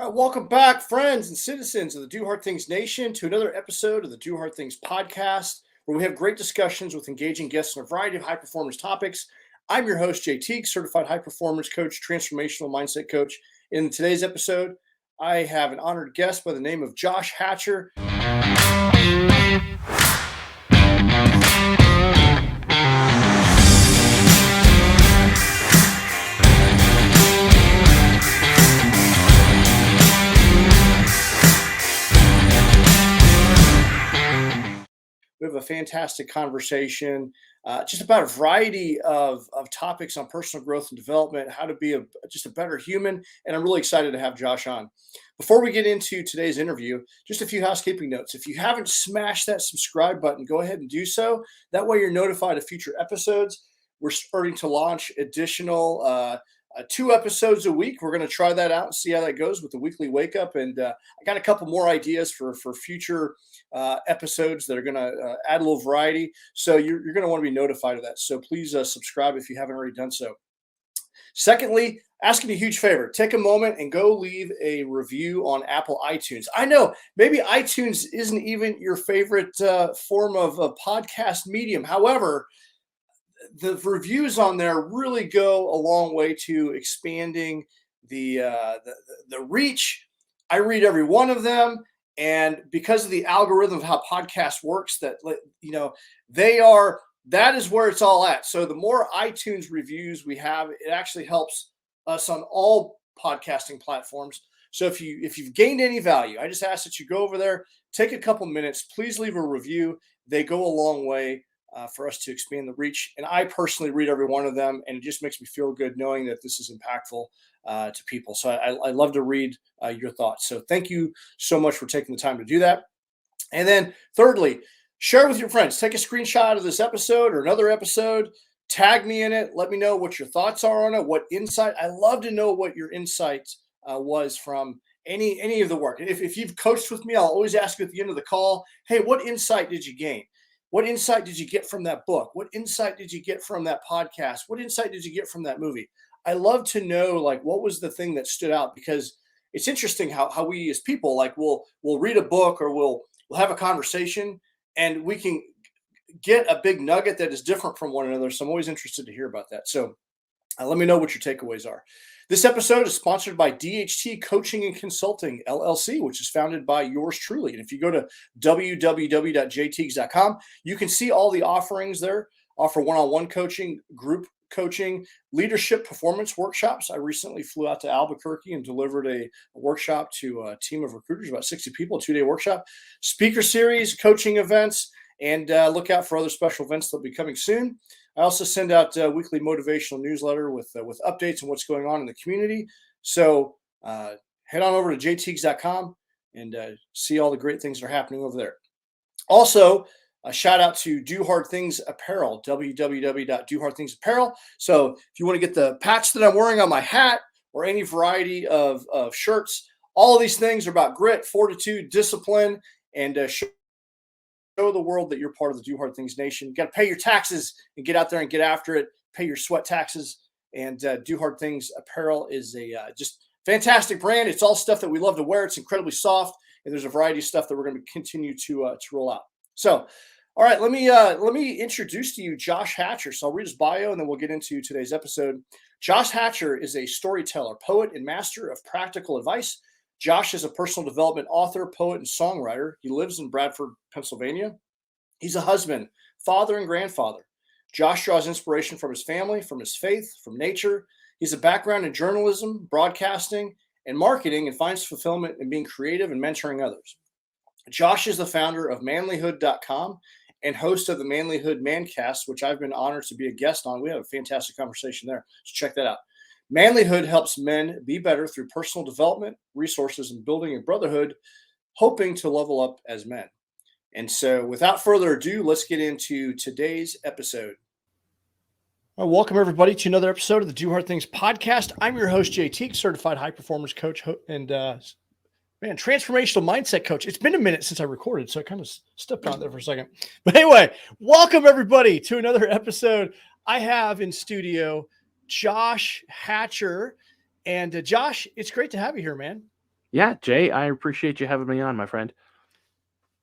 All right, welcome back, friends and citizens of the Do Hard Things Nation, to another episode of the Do Hard Things podcast, where we have great discussions with engaging guests on a variety of high performance topics. I'm your host, Jay Teague, certified high performance coach, transformational mindset coach. In today's episode, I have an honored guest by the name of Josh Hatcher. We have a fantastic conversation just about a variety of topics on personal growth and development, how to be just a better human. And I'm really excited to have Josh on. Before we get into today's interview, just a few housekeeping notes. If you haven't smashed that subscribe button, go ahead and do so. That way you're notified of future episodes. We're starting to launch additional 2 episodes a week. We're going to try that out and see how that goes with the weekly wake up. And I got a couple more ideas for future episodes that are going to add a little variety. So you're going to want to be notified of that. So please subscribe if you haven't already done so. Secondly, asking a huge favor, take a moment and go leave a review on Apple iTunes. I know maybe iTunes isn't even your favorite form of a podcast medium. However, the reviews on there really go a long way to expanding the reach. I read every one of them, and because of the algorithm of how podcast works, that that is where it's all at. So the more iTunes reviews we have, it actually helps us on all podcasting platforms. So if you've gained any value, I just ask that you go over there, take a couple minutes, please leave a review. They go a long way for us to expand the reach. And I personally read every one of them, and it just makes me feel good knowing that this is impactful to people. So I love to read your thoughts. So thank you so much for taking the time to do that. And then thirdly, share with your friends. Take a screenshot of this episode or another episode, tag me in it. Let me know what your thoughts are on it, what insight. I love to know what your insight was from any of the work. If you've coached with me, I'll always ask you at the end of the call, hey, what insight did you gain? What insight did you get from that book? What insight did you get from that podcast? What insight did you get from that movie? I love to know, like, what was the thing that stood out, because it's interesting how we as people, like, we'll read a book or we'll have a conversation and we can get a big nugget that is different from one another. So I'm always interested to hear about that. So let me know what your takeaways are. This episode is sponsored by DHT Coaching and Consulting, LLC, which is founded by yours truly. And if you go to www.jteagues.com, you can see all the offerings there. Offer one-on-one coaching, group coaching, leadership performance workshops. I recently flew out to Albuquerque and delivered a workshop to a team of recruiters, about 60 people, a 2-day workshop, speaker series, coaching events, and look out for other special events that will be coming soon. I also send out a weekly motivational newsletter with updates on what's going on in the community. So head on over to jteagues.com and see all the great things that are happening over there. Also, a shout out to Do Hard Things Apparel, www.dohardthingsapparel. So if you want to get the patch that I'm wearing on my hat or any variety of shirts, all of these things are about grit, fortitude, discipline, and show the world that you're part of the Do Hard Things Nation. You got to pay your taxes and get out there and get after it. Pay your sweat taxes. And Do Hard Things Apparel is a just fantastic brand. It's all stuff that we love to wear. It's incredibly soft, and there's a variety of stuff that we're going to continue to roll out. So, all right, let me introduce to you Josh Hatcher. So I'll read his bio, and then we'll get into today's episode. Josh Hatcher is a storyteller, poet, and master of practical advice. Josh is a personal development author, poet, and songwriter. He lives in Bradford, Pennsylvania. He's a husband, father, and grandfather. Josh draws inspiration from his family, from his faith, from nature. He has a background in journalism, broadcasting, and marketing, and finds fulfillment in being creative and mentoring others. Josh is the founder of Manlihood.com and host of the Manlihood ManCast, which I've been honored to be a guest on. We had a fantastic conversation there, so check that out. Manlihood helps men be better through personal development, resources, and building a brotherhood, hoping to level up as men. And so without further ado, let's get into today's episode. Well, welcome, everybody, to another episode of the Do Hard Things podcast. I'm your host, Jay Teague, certified high-performance coach and transformational mindset coach. It's been a minute since I recorded, so I kind of stepped on there for a second. But anyway, welcome, everybody, to another episode. I have in studio Josh Hatcher. And Josh, it's great to have you here, man. Yeah, Jay, I appreciate you having me on, my friend.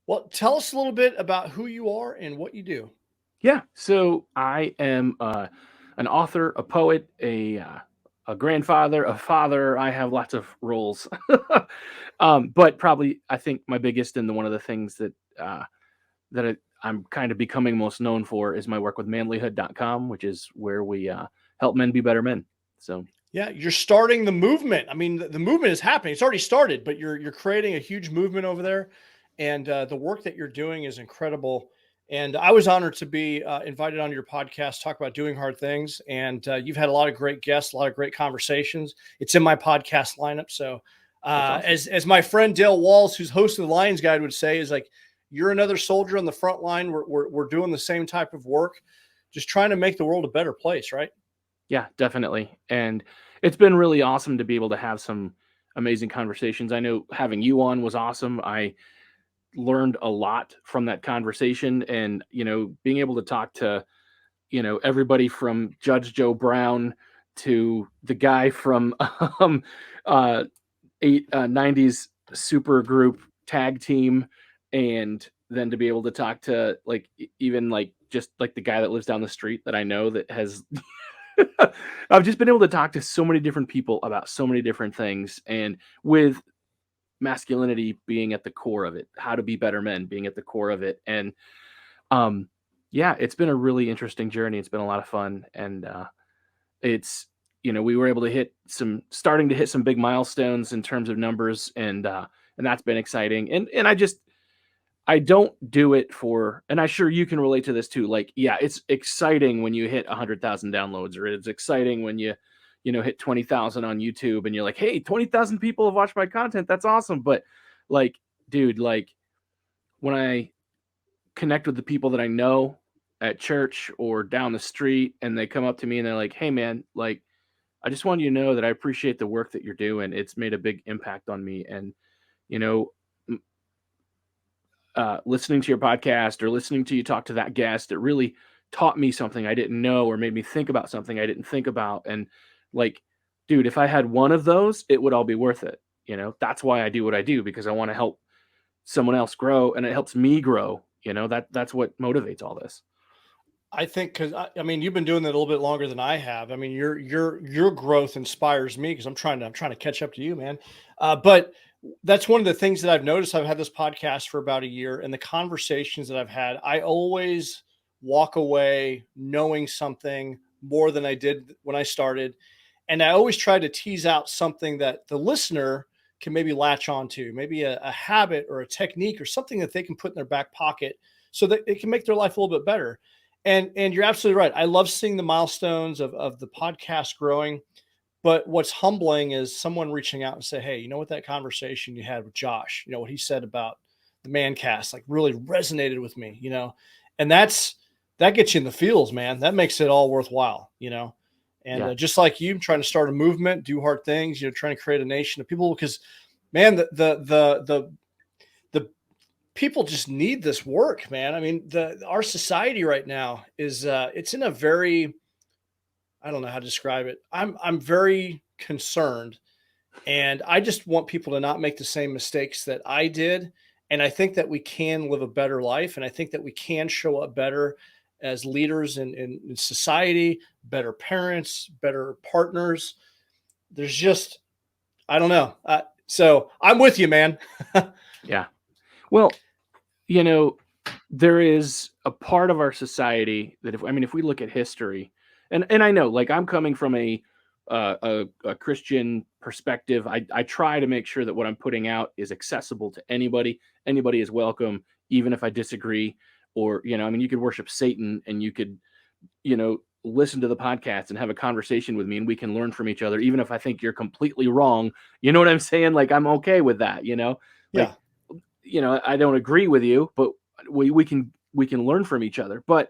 Well, tell us a little bit about who you are and what you do. Yeah, so I am an author, a poet, a grandfather, a father. I have lots of roles, but probably I think my biggest and one of the things uh, I'm kind of becoming most known for is my work with Manlihood.com, which is where we help men be better men. So Yeah, you're starting the movement. I mean, the movement is happening. It's already started, but you're creating a huge movement over there, and the work that you're doing is incredible. And I was honored to be invited on your podcast, talk about doing hard things. And you've had a lot of great guests, a lot of great conversations. It's in my podcast lineup. So, that's awesome. as my friend Dale Walls, who's host of the Lions Guide, would say, is like you're another soldier on the front line. We're doing the same type of work, just trying to make the world a better place, right? Yeah, definitely. And it's been really awesome to be able to have some amazing conversations. I know having you on was awesome. I learned a lot from that conversation, and being able to talk to everybody from Judge Joe Brown to the guy from um uh 90s super group tag team, and then to be able to talk to like even like just like the guy that lives down the street that I know that has I've just been able to talk to so many different people about so many different things, and with masculinity being at the core of it, how to be better men being at the core of it. And um yeah, it's been a really interesting journey. It's been a lot of fun, and it's we were able to starting to hit some big milestones in terms of numbers, and that's been exciting. And I don't do it for, and I'm sure you can relate to this too. Like, yeah, it's exciting when you hit 100,000 downloads, or it's exciting when you hit 20,000 on YouTube, and you're like, hey, 20,000 people have watched my content. That's awesome. But like, dude, like when I connect with the people that I know at church or down the street, and they come up to me and they're like, hey, man, like, I just want you to know that I appreciate the work that you're doing. It's made a big impact on me. And, you know, listening to your podcast or listening to you talk to that guest, it really taught me something I didn't know, or made me think about something I didn't think about. And like, dude, if I had one of those, it would all be worth it. That's why I do what I do, because I want to help someone else grow, and it helps me grow. That's what motivates all this. I think because I mean you've been doing that a little bit longer than I have. I mean your growth inspires me because I'm trying to catch up to you, man. But that's one of the things that I've noticed. I've had this podcast for about a year, and the conversations that I've had, I always walk away knowing something more than I did when I started, and I always try to tease out something that the listener can maybe latch onto, maybe a habit or a technique or something that they can put in their back pocket so that it can make their life a little bit better. And you're absolutely right. I love seeing the milestones of the podcast growing. But what's humbling is someone reaching out and say, hey, you know what, that conversation you had with Josh, what he said about the man cast, like really resonated with me. And that gets you in the feels, man. That makes it all worthwhile. And Yeah. just like you trying to start a movement, do hard things, trying to create a nation of people, because man, the people just need this work, man. I mean, our society right now is it's in a very, I don't know how to describe it. I'm very concerned, and I just want people to not make the same mistakes that I did. And I think that we can live a better life, and I think that we can show up better as leaders in society, better parents, better partners. There's just, I don't know. So I'm with you, man. Yeah. Well, you know, there is a part of our society that, if we look at history, and I know, like, I'm coming from a Christian perspective. I try to make sure that what I'm putting out is accessible to anybody. Anybody is welcome, even if I disagree. Or, you could worship Satan, and you could, listen to the podcast and have a conversation with me, and we can learn from each other, even if I think you're completely wrong. You know what I'm saying? Like, I'm okay with that. Like, Yeah. I don't agree with you, but we can learn from each other. But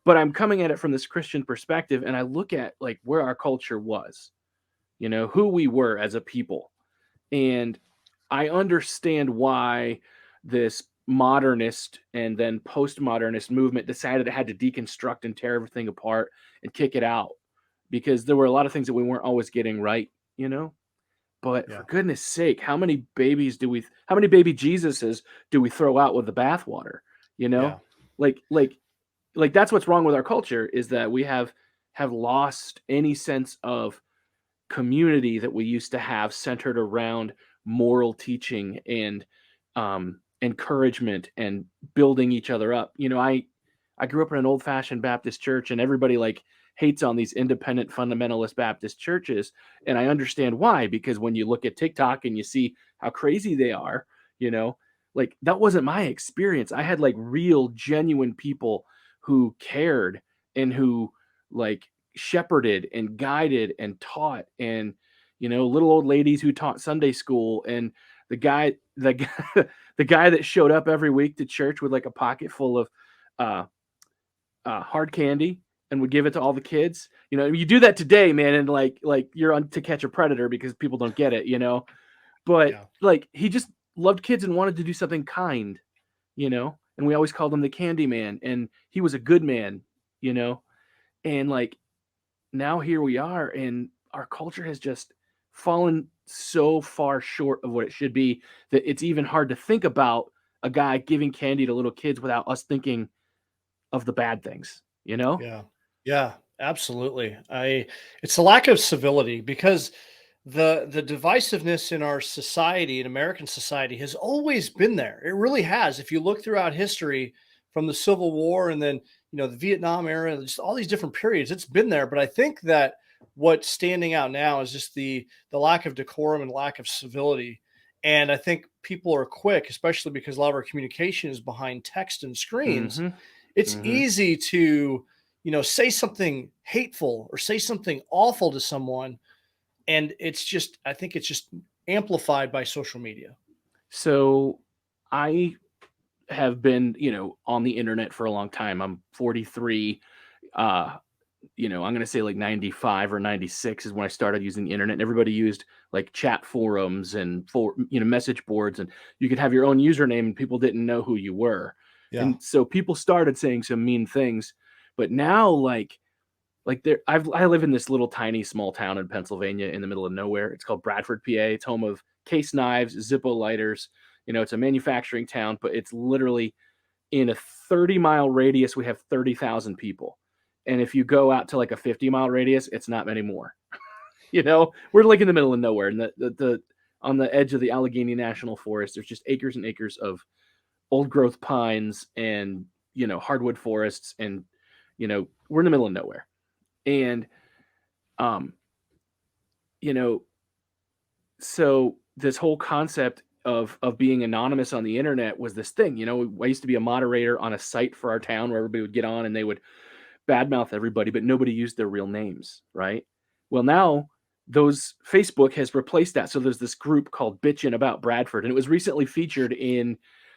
I'm coming at it from this Christian perspective, and I look at like where our culture was, who we were as a people, and I understand why this modernist and then postmodernist movement decided it had to deconstruct and tear everything apart and kick it out, because there were a lot of things that we weren't always getting right, you know But for Yeah. goodness sake, how many baby Jesuses do we throw out with the bathwater? You Yeah. know, like like like that's what's wrong with our culture, is that we have lost any sense of community that we used to have, centered around moral teaching and encouragement and building each other up. I grew up in an old fashioned Baptist church, and everybody like hates on these independent fundamentalist Baptist churches. And I understand why, because when you look at TikTok and you see how crazy they are, you know, like that wasn't my experience. I had like real, genuine people who cared and who like shepherded and guided and taught, and little old ladies who taught Sunday school, and the guy the guy that showed up every week to church with like a pocket full of uh, hard candy and would give it to all the kids. You do that today, man, and like you're on To Catch a Predator, because people don't get it. But Yeah. like he just loved kids and wanted to do something kind. And we always called him the Candy Man, and he was a good man. And like now here we are, and our culture has just fallen so far short of what it should be, that it's even hard to think about a guy giving candy to little kids without us thinking of the bad things. Yeah. Yeah. Absolutely. It's a lack of civility, because the divisiveness in our society, in American society, has always been there. It really has. If you look throughout history, from the Civil War, and then the Vietnam era, just all these different periods, it's been there. But I think that what's standing out now is just the lack of decorum and lack of civility. And I think people are quick, especially because a lot of our communication is behind text and screens. Mhm. It's Mhm. easy to say something hateful or say something awful to someone, and I think it's just amplified by social media. So I have been, on the internet for a long time. I'm 43. Uh, I'm going to say like 95 or 96 is when I started using the internet. And everybody used like chat forums and message boards, and you could have your own username and people didn't know who you were. Yeah. And so people started saying some mean things, but now I live in this little tiny small town in Pennsylvania in the middle of nowhere. It's called Bradford, PA. It's home of Case Knives, Zippo lighters. It's a manufacturing town, but it's literally in a 30-mile radius. We have 30,000 people. And if you go out to like a 50-mile radius, it's not many more. We're like in the middle of nowhere, and the on the edge of the Allegheny National Forest, there's just acres and acres of old growth pines and hardwood forests, and we're in the middle of nowhere. And um you know so this whole concept of being anonymous on the internet was this thing. I used to be a moderator on a site for our town where everybody would get on and they would badmouth everybody, but nobody used their real names, right? Well, now those Facebook has replaced that. So there's this group called Bitchin' About Bradford, and it was recently featured in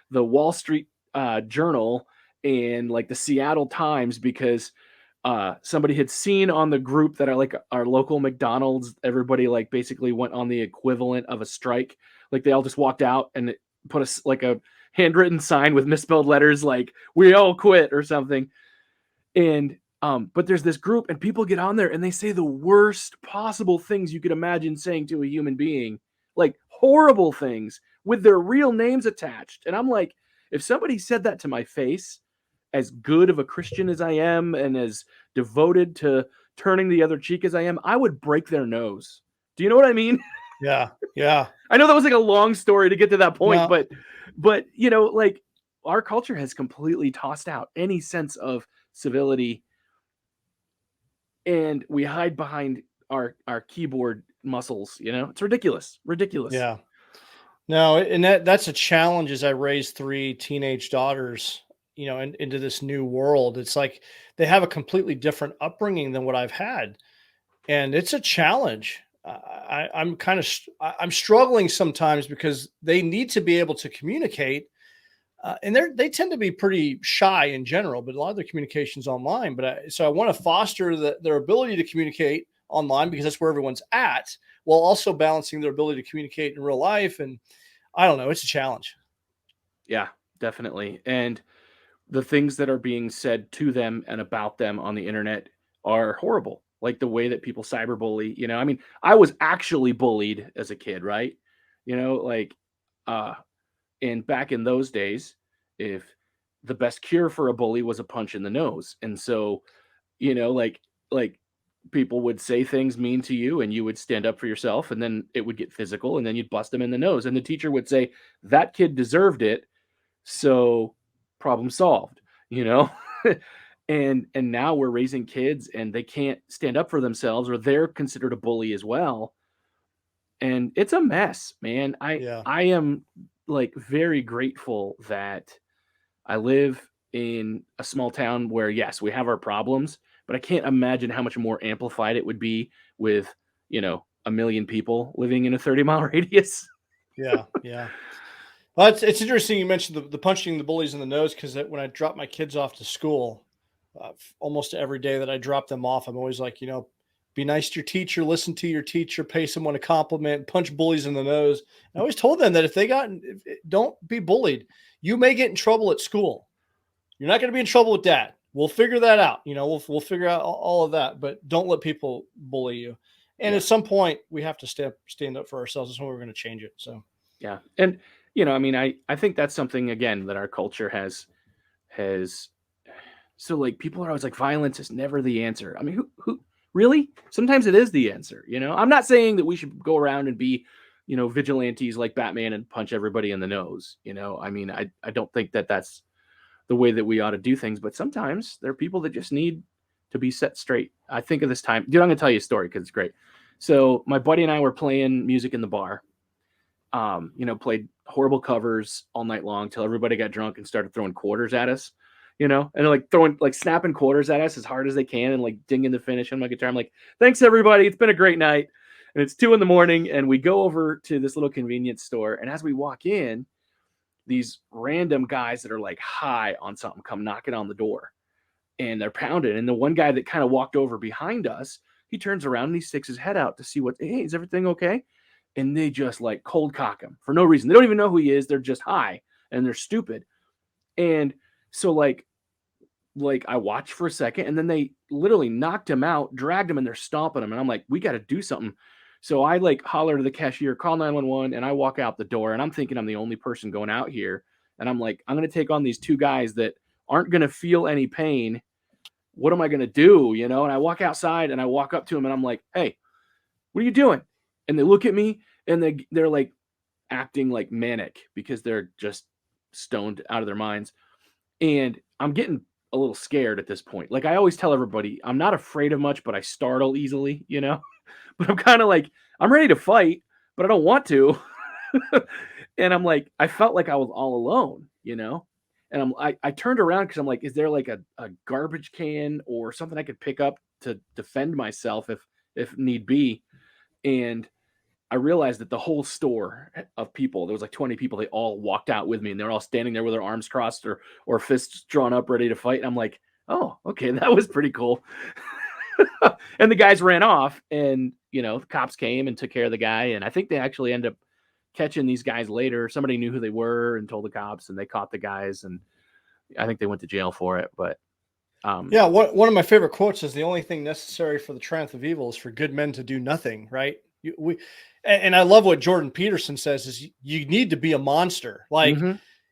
the Wall Street Journal and like the Seattle Times, because somebody had seen on the group that are like our local McDonald's, everybody like basically went on the equivalent of a strike. Like they all just walked out and put like a handwritten sign with misspelled letters like "We all quit" or something. And but there's this group, and people get on there and they say the worst possible things you could imagine saying to a human being, like horrible things with their real names attached. And I'm like, if somebody said that to my face, as good of a Christian as I am and as devoted to turning the other cheek as I am, I would break their nose. Do you know what I mean? Yeah. Yeah. I know that was like a long story to get to that point, No. but like our culture has completely tossed out any sense of civility, and we hide behind our keyboard muscles. It's ridiculous. Yeah. No, and that's a challenge as I raise three teenage daughters, into this new world. It's like they have a completely different upbringing than what I've had, and it's a challenge. I'm struggling sometimes because they need to be able to communicate, and they tend to be pretty shy in general. But a lot of their communications online. So I want to foster their ability to communicate online, because that's where everyone's at, while also balancing their ability to communicate in real life. And I don't know, it's a challenge. Yeah, definitely. And the things that are being said to them and about them on the internet are horrible. like the way that people cyberbully, I mean, I was actually bullied as a kid, right? Like, uh, and back in those days, if the best cure for a bully was a punch in the nose. And so, like people would say things mean to you and you would stand up for yourself, and then it would get physical, and then you'd bust them in the nose. And the teacher would say, that kid deserved it. So problem solved, you know? And now we're raising kids and they can't stand up for themselves, or they're considered a bully as well. And it's a mess, man. I Yeah. I am like very grateful that I live in a small town where, yes, we have our problems, but I can't imagine how much more amplified it would be with, a million people living in a 30-mile radius. Yeah. Yeah. Well, it's interesting you mentioned the punching the bullies in the nose, because when I drop my kids off to school, almost every day that I drop them off, I'm always like, be nice to your teacher, listen to your teacher, pay someone a compliment, punch bullies in the nose. I always told them that don't be bullied. You may get in trouble at school. You're not going to be in trouble with dad. We'll figure that out. We'll figure out all of that, but don't let people bully you. And Yeah. at some point we have to stand up for ourselves. That's when we're going to change it. So, Yeah. And, I mean, I think that's something, again, that our culture has. So like people are always like, violence is never the answer. I mean, who really? Sometimes it is the answer. I'm not saying that we should go around and be, vigilantes like Batman and punch everybody in the nose. I mean, I don't think that that's the way that we ought to do things, but sometimes there are people that just need to be set straight. I think of this time, dude, I'm going to tell you a story because it's great. So my buddy and I were playing music in the bar, played horrible covers all night long till everybody got drunk and started throwing quarters at us, and like snapping quarters at us as hard as they can and like dinging the finish on my guitar. I'm like, thanks everybody. It's been a great night. And it's 2 a.m. and we go over to this little convenience store. And as we walk in, these random guys that are like high on something come knocking on the door, and they're pounding. And the one guy that kind of walked over behind us, he turns around and he sticks his head out to see hey, is everything okay? And they just like cold cock him for no reason. They don't even know who he is. They're just high and they're stupid. And so like I watched for a second, and then they literally knocked him out, dragged him, and they're stomping him. And I'm like, we got to do something. So I like holler to the cashier, call 911, and I walk out the door, and I'm thinking I'm the only person going out here. And I'm like, I'm going to take on these 2 guys that aren't going to feel any pain. What am I going to do? And I walk outside and I walk up to them and I'm like, hey, what are you doing? And they look at me and they're like acting like manic because they're just stoned out of their minds. And I'm getting a little scared at this point. Like I always tell everybody, I'm not afraid of much, but I startle easily, but I'm kind of like, I'm ready to fight, but I don't want to. And I'm like, I felt like I was all alone, and I turned around because I'm like, is there like a garbage can or something I could pick up to defend myself if need be? And I realized that the whole store of people, there was like 20 people, they all walked out with me, and they're all standing there with their arms crossed or fists drawn up, ready to fight. And I'm like, oh, okay, that was pretty cool. And the guys ran off, and the cops came and took care of the guy. And I think they actually ended up catching these guys later. Somebody knew who they were and told the cops, and they caught the guys, and I think they went to jail for it. But yeah, one of my favorite quotes is, the only thing necessary for the triumph of evil is for good men to do nothing. Right. And I love what Jordan Peterson says is you need to be a monster. Like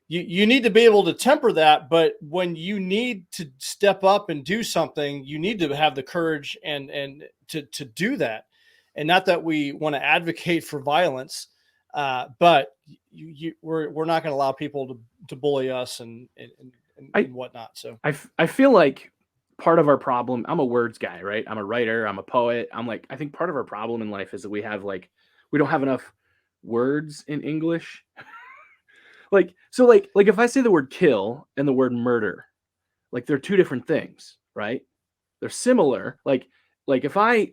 you need to be able to temper that. But when you need to step up and do something, you need to have the courage and to do that. And not that we want to advocate for violence, but we're not going to allow people to bully us and whatnot. So I feel like part of our problem, I'm a words guy, right? I'm a writer, I'm a poet. I think part of our problem in life is that we don't have enough words in English. So if I say the word kill and the word murder, like they're 2 different things, right? They're similar. Like if I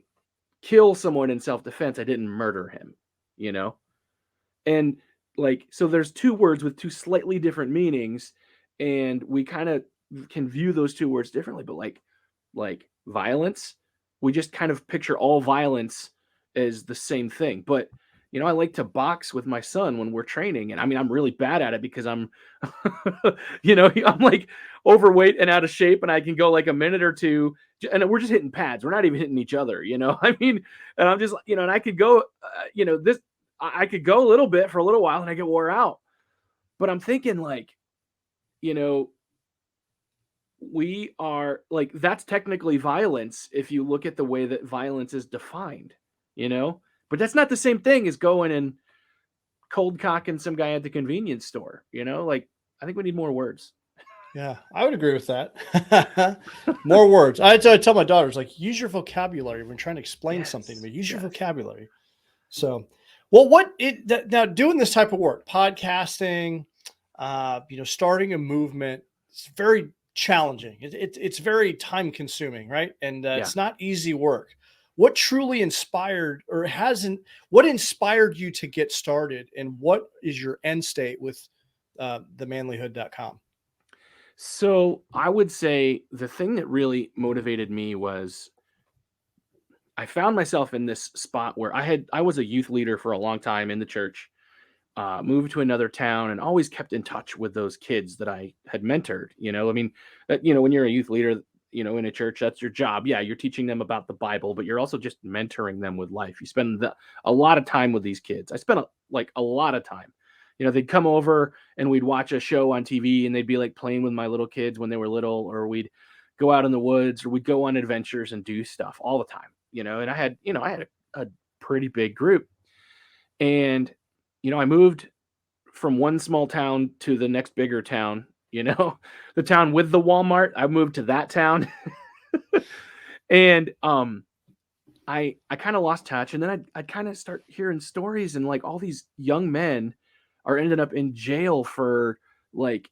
kill someone in self-defense, I didn't murder him, And so there's 2 words with 2 slightly different meanings, and we kind of can view those 2 words differently. But like violence, we just kind of picture all violence as the same thing. But I like to box with my son when we're training. And I mean, I'm really bad at it because I'm, I'm like overweight and out of shape and I can go like a minute or two and we're just hitting pads. We're not even hitting each other, I mean, and I'm just, and I could go, I could go a little bit for a little while and I get wore out. But I'm thinking like, you know, we are like, that's technically violence if you look at the way that violence is defined, but that's not the same thing as going and cold cocking some guy at the convenience store, like I think we need more words. Yeah, I would agree with that. More words. I tell my daughters, like, use your vocabulary when trying to explain something to me. Use your vocabulary. So, well, now doing this type of work, podcasting, starting a movement, it's very challenging. It's very time consuming, right? And it's not easy work. What truly inspired or what inspired you to get started, and what is your end state with the manlihood.com? So I would say the thing that really motivated me was I found myself in this spot where I was a youth leader for a long time in the church, moved to another town and always kept in touch with those kids that I had mentored. I mean, when you're a youth leader, in a church, that's your job. Yeah, you're teaching them about the Bible, but you're also just mentoring them with life. You spend a lot of time with these kids. I spent a lot of time. They'd come over and we'd watch a show on TV and they'd be like playing with my little kids when they were little, or we'd go out in the woods or we'd go on adventures and do stuff all the time, and I had a pretty big group. And, I moved from one small town to the next bigger town, the town with the Walmart. I moved to that town. And I kind of lost touch, and then I'd kind of start hearing stories, and like all these young men are ended up in jail for like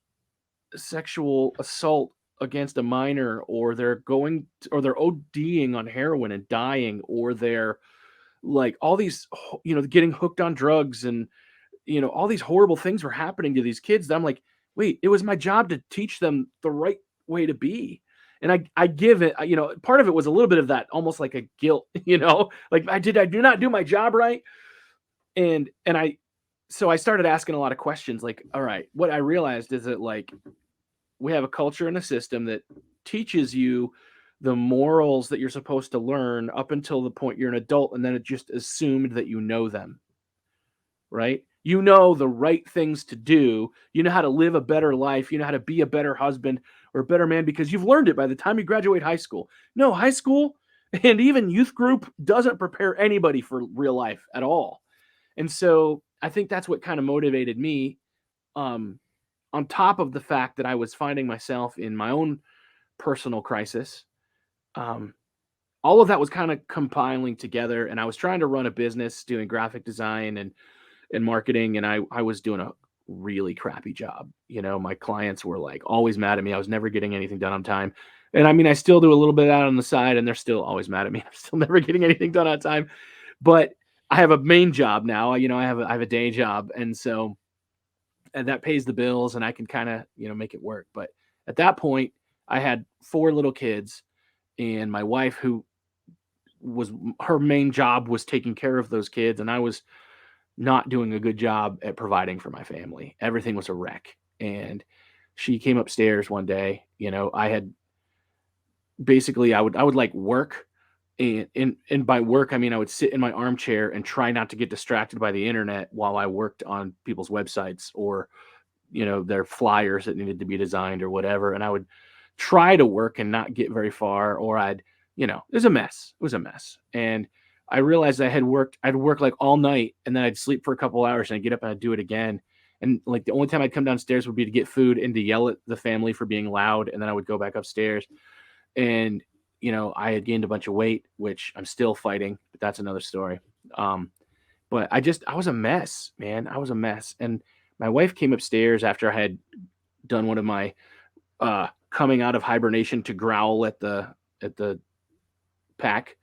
sexual assault against a minor, or they're ODing on heroin and dying, or they're like all these, getting hooked on drugs, and all these horrible things were happening to these kids that I'm like, wait, it was my job to teach them the right way to be. And I give it, part of it was a little bit of that, almost like a guilt, like I do not do my job right. So I started asking a lot of questions like, all right, what I realized is that like we have a culture and a system that teaches you the morals that you're supposed to learn up until the point you're an adult. And then it just assumed that you know them, right? You know the right things to do. You know how to live a better life. You know how to be a better husband or a better man because you've learned it by the time you graduate high school. No, high school and even youth group doesn't prepare anybody for real life at all. And so I think that's what kind of motivated me, on top of the fact that I was finding myself in my own personal crisis. All of that was kind of compiling together, and I was trying to run a business doing graphic design and marketing, and I was doing a really crappy job. My clients were like always mad at me. I was never getting anything done on time. And I mean, I still do a little bit out on the side and they're still always mad at me. I'm still never getting anything done on time, but I have a main job now. I have a day job. And so, and that pays the bills and I can kind of, make it work. But at that point I had 4 little kids, and my wife, who her main job was taking care of those kids. And I was not doing a good job at providing for my family. Everything was a wreck. And she came upstairs one day, I had basically, I would like work, and by work, I mean, I would sit in my armchair and try not to get distracted by the internet while I worked on people's websites or, their flyers that needed to be designed or whatever. And I would try to work and not get very far, or it was a mess. It was a mess. And I realized I'd work like all night, and then I'd sleep for a couple hours and I'd get up and I'd do it again. And like the only time I'd come downstairs would be to get food and to yell at the family for being loud. And then I would go back upstairs, and, I had gained a bunch of weight, which I'm still fighting, but that's another story. But I was a mess, man. I was a mess. And my wife came upstairs after I had done one of my, coming out of hibernation to growl at the pack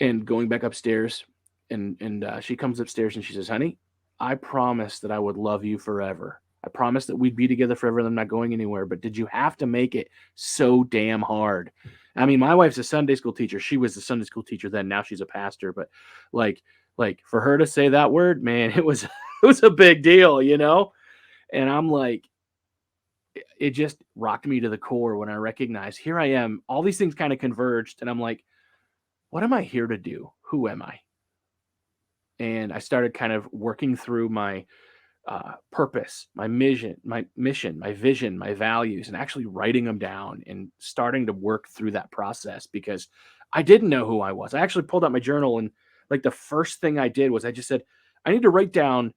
and going back upstairs. And she comes upstairs and she says, honey, I promised that I would love you forever. I promised that we'd be together forever and I'm not going anywhere. But did you have to make it so damn hard? I mean, my wife's a Sunday school teacher. She was a Sunday school teacher then. Now she's a pastor. But like, Like for her to say that word, man, it was it was a big deal, you know? And I'm like, it just rocked me to the core when I recognized here I am, all these things kind of converged, and I'm like, what am I here to do? Who am I? And I started kind of working through my purpose, my mission, my vision, my values, and actually writing them down and starting to work through that process because I didn't know who I was. I actually pulled out my journal and like the first thing I did was I just said, I need to write down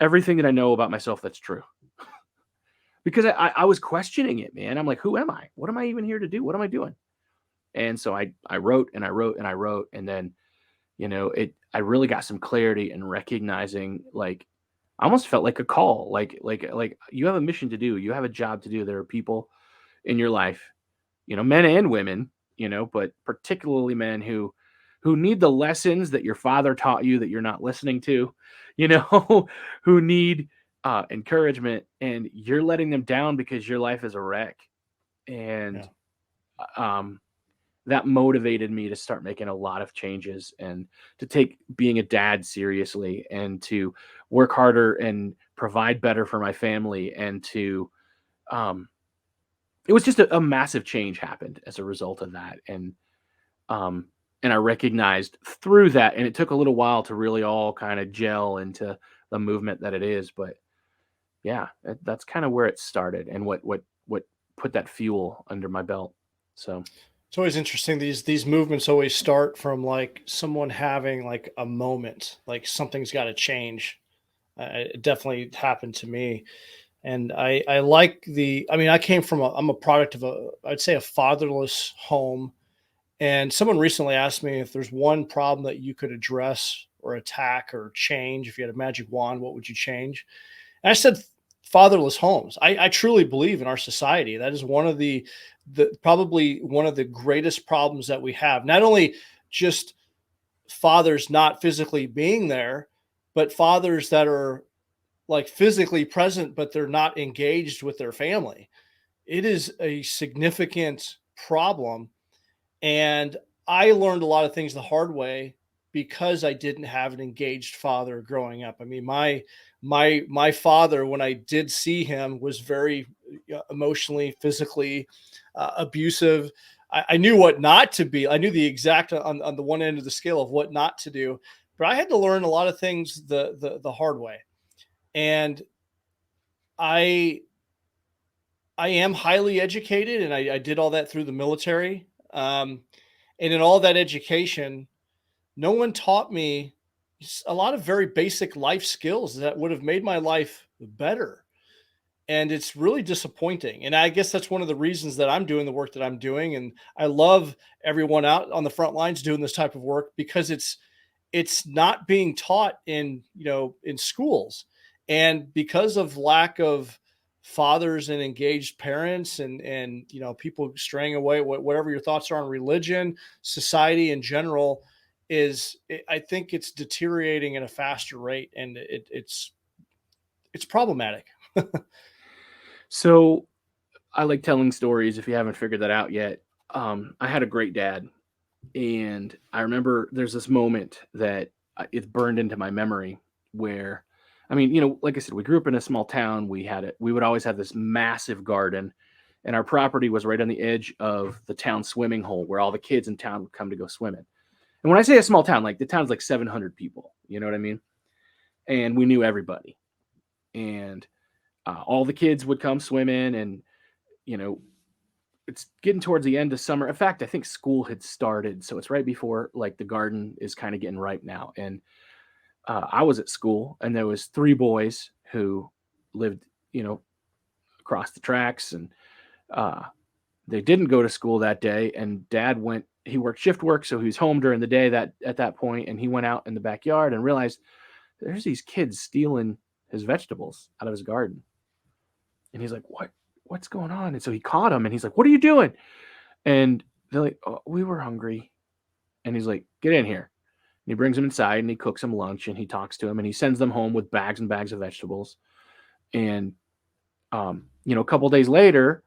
everything that I know about myself that's true. Because I was questioning it, man. I'm like, who am I? What am I even here to do? What am I doing? And so I wrote and I wrote and I wrote. And then, I really got some clarity in recognizing like I almost felt like a call, like you have a mission to do, you have a job to do. There are people in your life, men and women, but particularly men who need the lessons that your father taught you that you're not listening to, you know, who need encouragement, and you're letting them down because your life is a wreck. And Yeah. um, that motivated me to start making a lot of changes and to take being a dad seriously and to work harder and provide better for my family and to um it was just a massive change happened as a result of that. Um and I recognized through that, and it took a little while to really all kind of gel into the movement that it is, but yeah, that's kind of where it started and what put that fuel under my belt. So It's always interesting. These movements always start from like someone having like a moment, like something's got to change. It definitely happened to me, and I like the. I mean, I came from I'm a product of I'd say a fatherless home, and someone recently asked me if there's one problem that you could address or attack or change if you had a magic wand, what would you change? And I said fatherless homes. I truly believe in our society that is one of the probably one of the greatest problems that we have. Not only just fathers not physically being there, but fathers that are like physically present, but they're not engaged with their family. It is a significant problem, and I learned a lot of things the hard way because I didn't have an engaged father growing up. I mean, my father, when I did see him, was very emotionally, physically abusive. I knew what not to be. I knew the exact on the one end of the scale of what not to do, but I had to learn a lot of things the hard way. And I I am highly educated, and I did all that through the military. And in all that education, no one taught me a lot of very basic life skills that would have made my life better. And it's really disappointing. And I guess that's one of the reasons that I'm doing the work that I'm doing. And I love everyone out on the front lines doing this type of work because it's not being taught in in schools, and because of lack of fathers and engaged parents, and people straying away, whatever your thoughts are on religion, society in general, I think it's deteriorating at a faster rate, and it's problematic. so I like telling stories if you haven't figured that out yet. I had a great dad, and I remember there's this moment that it's burned into my memory where, I mean, like I said, we grew up in a small town. We would always have this massive garden, and our property was right on the edge of the town swimming hole where all the kids in town would come to go swimming. And when I say a small town, like the town's like 700 people, you know what I mean? And we knew everybody. And all the kids would come swimming, and, you know, it's getting towards the end of summer. In fact, I think school had started, so it's right before like the garden is kind of getting ripe now. And I was at school, and there was three boys who lived, across the tracks, and uh, they didn't go to school that day. And Dad went. He worked shift work, so he was home during the day that at that point, and he went out in the backyard and realized there's these kids stealing his vegetables out of his garden. And he's like, what's going on? And so he caught him, and he's like, what are you doing? And they're like, oh, we were hungry. And he's like, get in here. And he brings him inside, and he cooks him lunch, and he talks to him, and he sends them home with bags and bags of vegetables. And, a couple days later,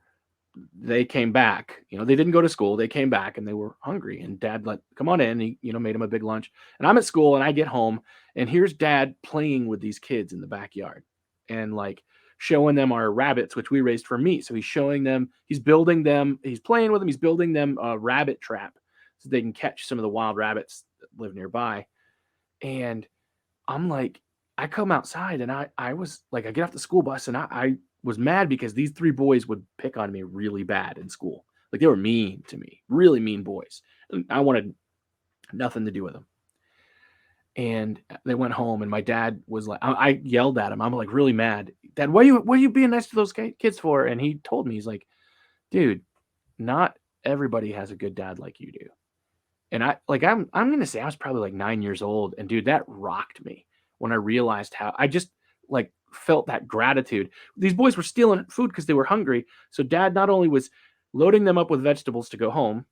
they came back. They didn't go to school. They came back and they were hungry. And dad come on in. He, made them a big lunch. And I'm at school and I get home and here's dad playing with these kids in the backyard and like showing them our rabbits, which we raised for meat. So he's showing them, he's building them, he's playing with them. He's building them a rabbit trap so they can catch some of the wild rabbits that live nearby. And I'm like, I come outside and I was like, I get off the school bus and I was mad because these 3 boys would pick on me really bad in school. Like they were mean to me, really mean boys. And I wanted nothing to do with them. And they went home and my dad was like, I yelled at him. I'm like really mad. Dad, what are you being nice to those kids for? And he told me, he's like, dude, not everybody has a good dad like you do. And I'm going to say I was probably like 9 years old. And dude, that rocked me when I realized how I just like felt that gratitude. These boys were stealing food because they were hungry. So dad not only was loading them up with vegetables to go home,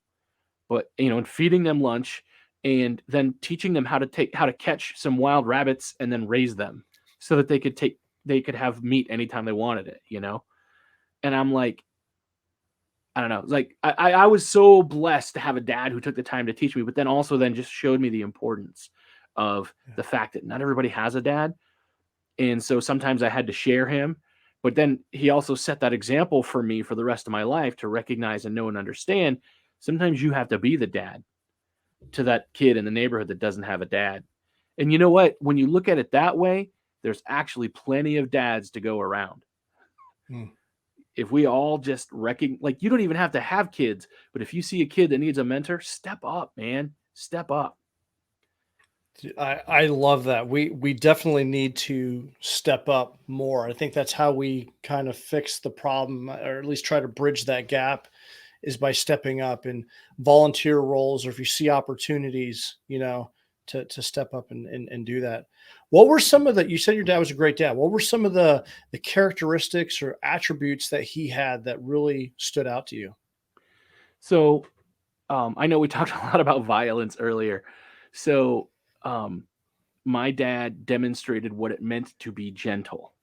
but, and feeding them lunch and then teaching them how to catch some wild rabbits and then raise them so that they could have meat anytime they wanted it, And I'm like, I don't know. Like I was so blessed to have a dad who took the time to teach me, but then also then just showed me the importance of the fact that not everybody has a dad. And so sometimes I had to share him, but then he also set that example for me for the rest of my life to recognize and know and understand. Sometimes you have to be the dad to that kid in the neighborhood that doesn't have a dad. And you know what? When you look at it that way, there's actually plenty of dads to go around. If we all just like you don't even have to have kids, but if you see a kid that needs a mentor, step up, man. Step up. I love that. We definitely need to step up more. I think that's how we kind of fix the problem, or at least try to bridge that gap, is by stepping up in volunteer roles, or if you see opportunities, to step up and do that. What were some of the, you said your dad was a great dad. What were some of the characteristics or attributes that he had that really stood out to you? So I know we talked a lot about violence earlier. So my dad demonstrated what it meant to be gentle,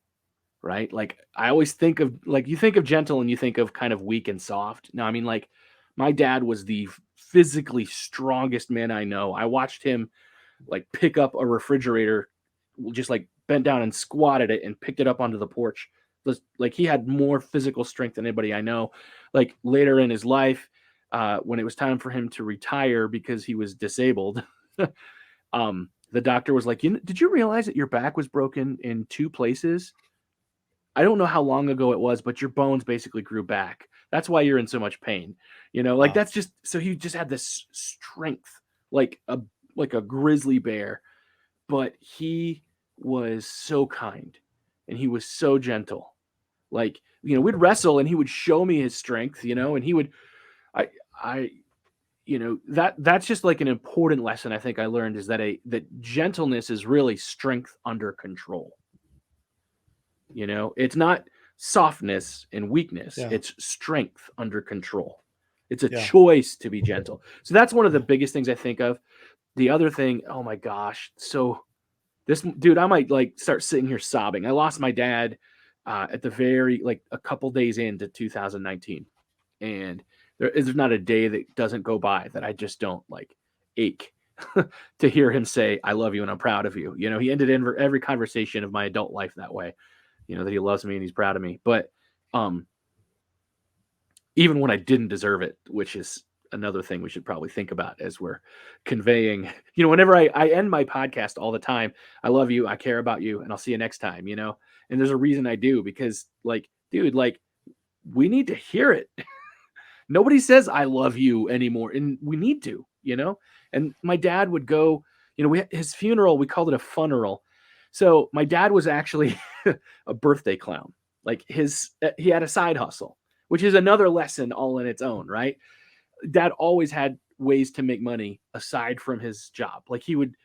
right? Like I always think of, like, you think of gentle and you think of kind of weak and soft. No, I mean, like my dad was the physically strongest man I know. I watched him like pick up a refrigerator, just like bent down and squatted it and picked it up onto the porch. Like he had more physical strength than anybody I know. Like later in his life, when it was time for him to retire because he was disabled, the doctor was like, did you realize that your back was broken in 2 places? I don't know how long ago it was, but your bones basically grew back. That's why you're in so much pain. Like that's just, so he just had this strength, like a grizzly bear, but he was so kind and he was so gentle. Like, we'd wrestle and he would show me his strength, and he would, I that's just like an important lesson I think I learned, is that that gentleness is really strength under control. It's not softness and weakness. Yeah. It's strength under control. It's a Yeah. choice to be gentle. So that's one of the biggest things I think of. The other thing, oh my gosh. So this dude, I might like start sitting here sobbing. I lost my dad at the very, like a couple days into 2019. And there's not a day that doesn't go by that I just don't like ache to hear him say, I love you and I'm proud of you. He ended every conversation of my adult life that way, that he loves me and he's proud of me. But even when I didn't deserve it, which is another thing we should probably think about as we're conveying, whenever I end my podcast all the time, I love you, I care about you, and I'll see you next time, and there's a reason I do, because like, dude, like we need to hear it. Nobody says I love you anymore, and we need to, and my dad would go, his funeral, we called it a funeral. So my dad was actually a birthday clown. Like he had a side hustle, which is another lesson all in its own, right? Dad always had ways to make money aside from his job. Like he would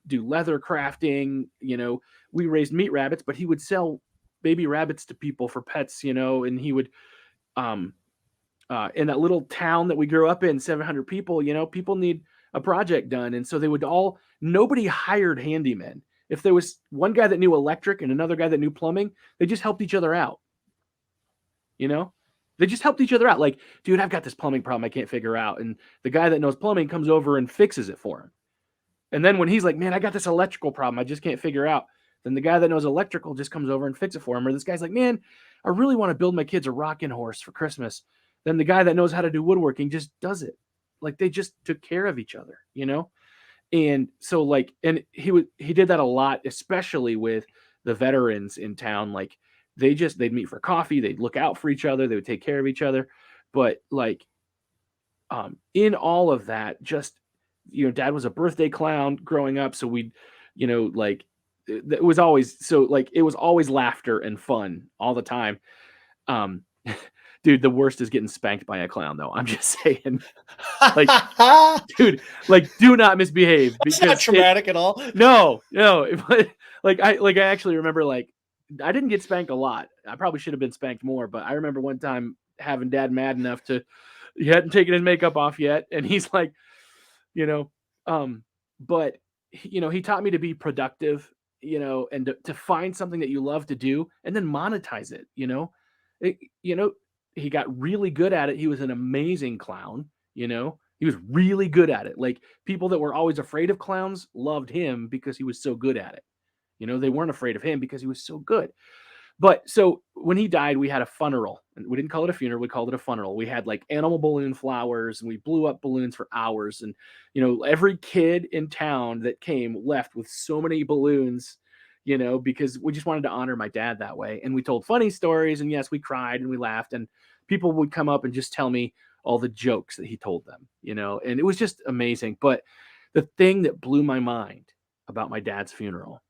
do leather crafting, we raised meat rabbits, but he would sell baby rabbits to people for pets, and he would, in that little town that we grew up in, 700 people, people need a project done. And so nobody hired handymen. If there was one guy that knew electric and another guy that knew plumbing, they just helped each other out, They just helped each other out. Like, dude, I've got this plumbing problem I can't figure out. And the guy that knows plumbing comes over and fixes it for him. And then when he's like, man, I got this electrical problem I just can't figure out, then the guy that knows electrical just comes over and fixes it for him. Or this guy's like, man, I really want to build my kids a rocking horse for Christmas. Then the guy that knows how to do woodworking just does it. Like, they just took care of each other, you know? And so like, and he did that a lot, especially with the veterans in town. Like, they'd meet for coffee. They'd look out for each other. They would take care of each other. But like, in all of that, just, you know, Dad was a birthday clown growing up. So we'd, you know, like, it was always, so like, it was always laughter and fun all the time. Dude, the worst is getting spanked by a clown, though. I'm just saying, like, dude, like, do not misbehave. It's not traumatic at all. No. Like, I actually remember, like, I didn't get spanked a lot. I probably should have been spanked more, but I remember one time having Dad mad enough he hadn't taken his makeup off yet. And he's like, you know, but you know, he taught me to be productive, you know, and to find something that you love to do and then monetize it, you know. He got really good at it. He was an amazing clown, you know. He was really good at it. Like, people that were always afraid of clowns loved him because he was so good at it. You know, they weren't afraid of him because he was so good. But so when he died, we had a funeral, and we didn't call it a funeral. We called it a funeral. We had like animal balloon flowers, and we blew up balloons for hours. And, you know, every kid in town that came left with so many balloons, you know, because we just wanted to honor my dad that way. And we told funny stories, and yes, we cried and we laughed, and people would come up and just tell me all the jokes that he told them, you know, and it was just amazing. But the thing that blew my mind about my dad's funeral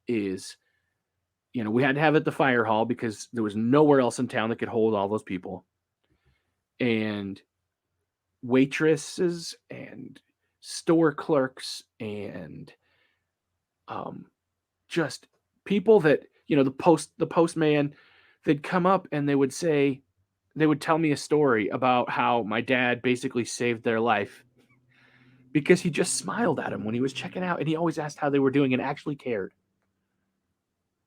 is, you know, we had to have it at the fire hall because there was nowhere else in town that could hold all those people. And waitresses and store clerks and just people that, you know, the postman, they'd come up and they would tell me a story about how my dad basically saved their life because he just smiled at him when he was checking out, and he always asked how they were doing and actually cared.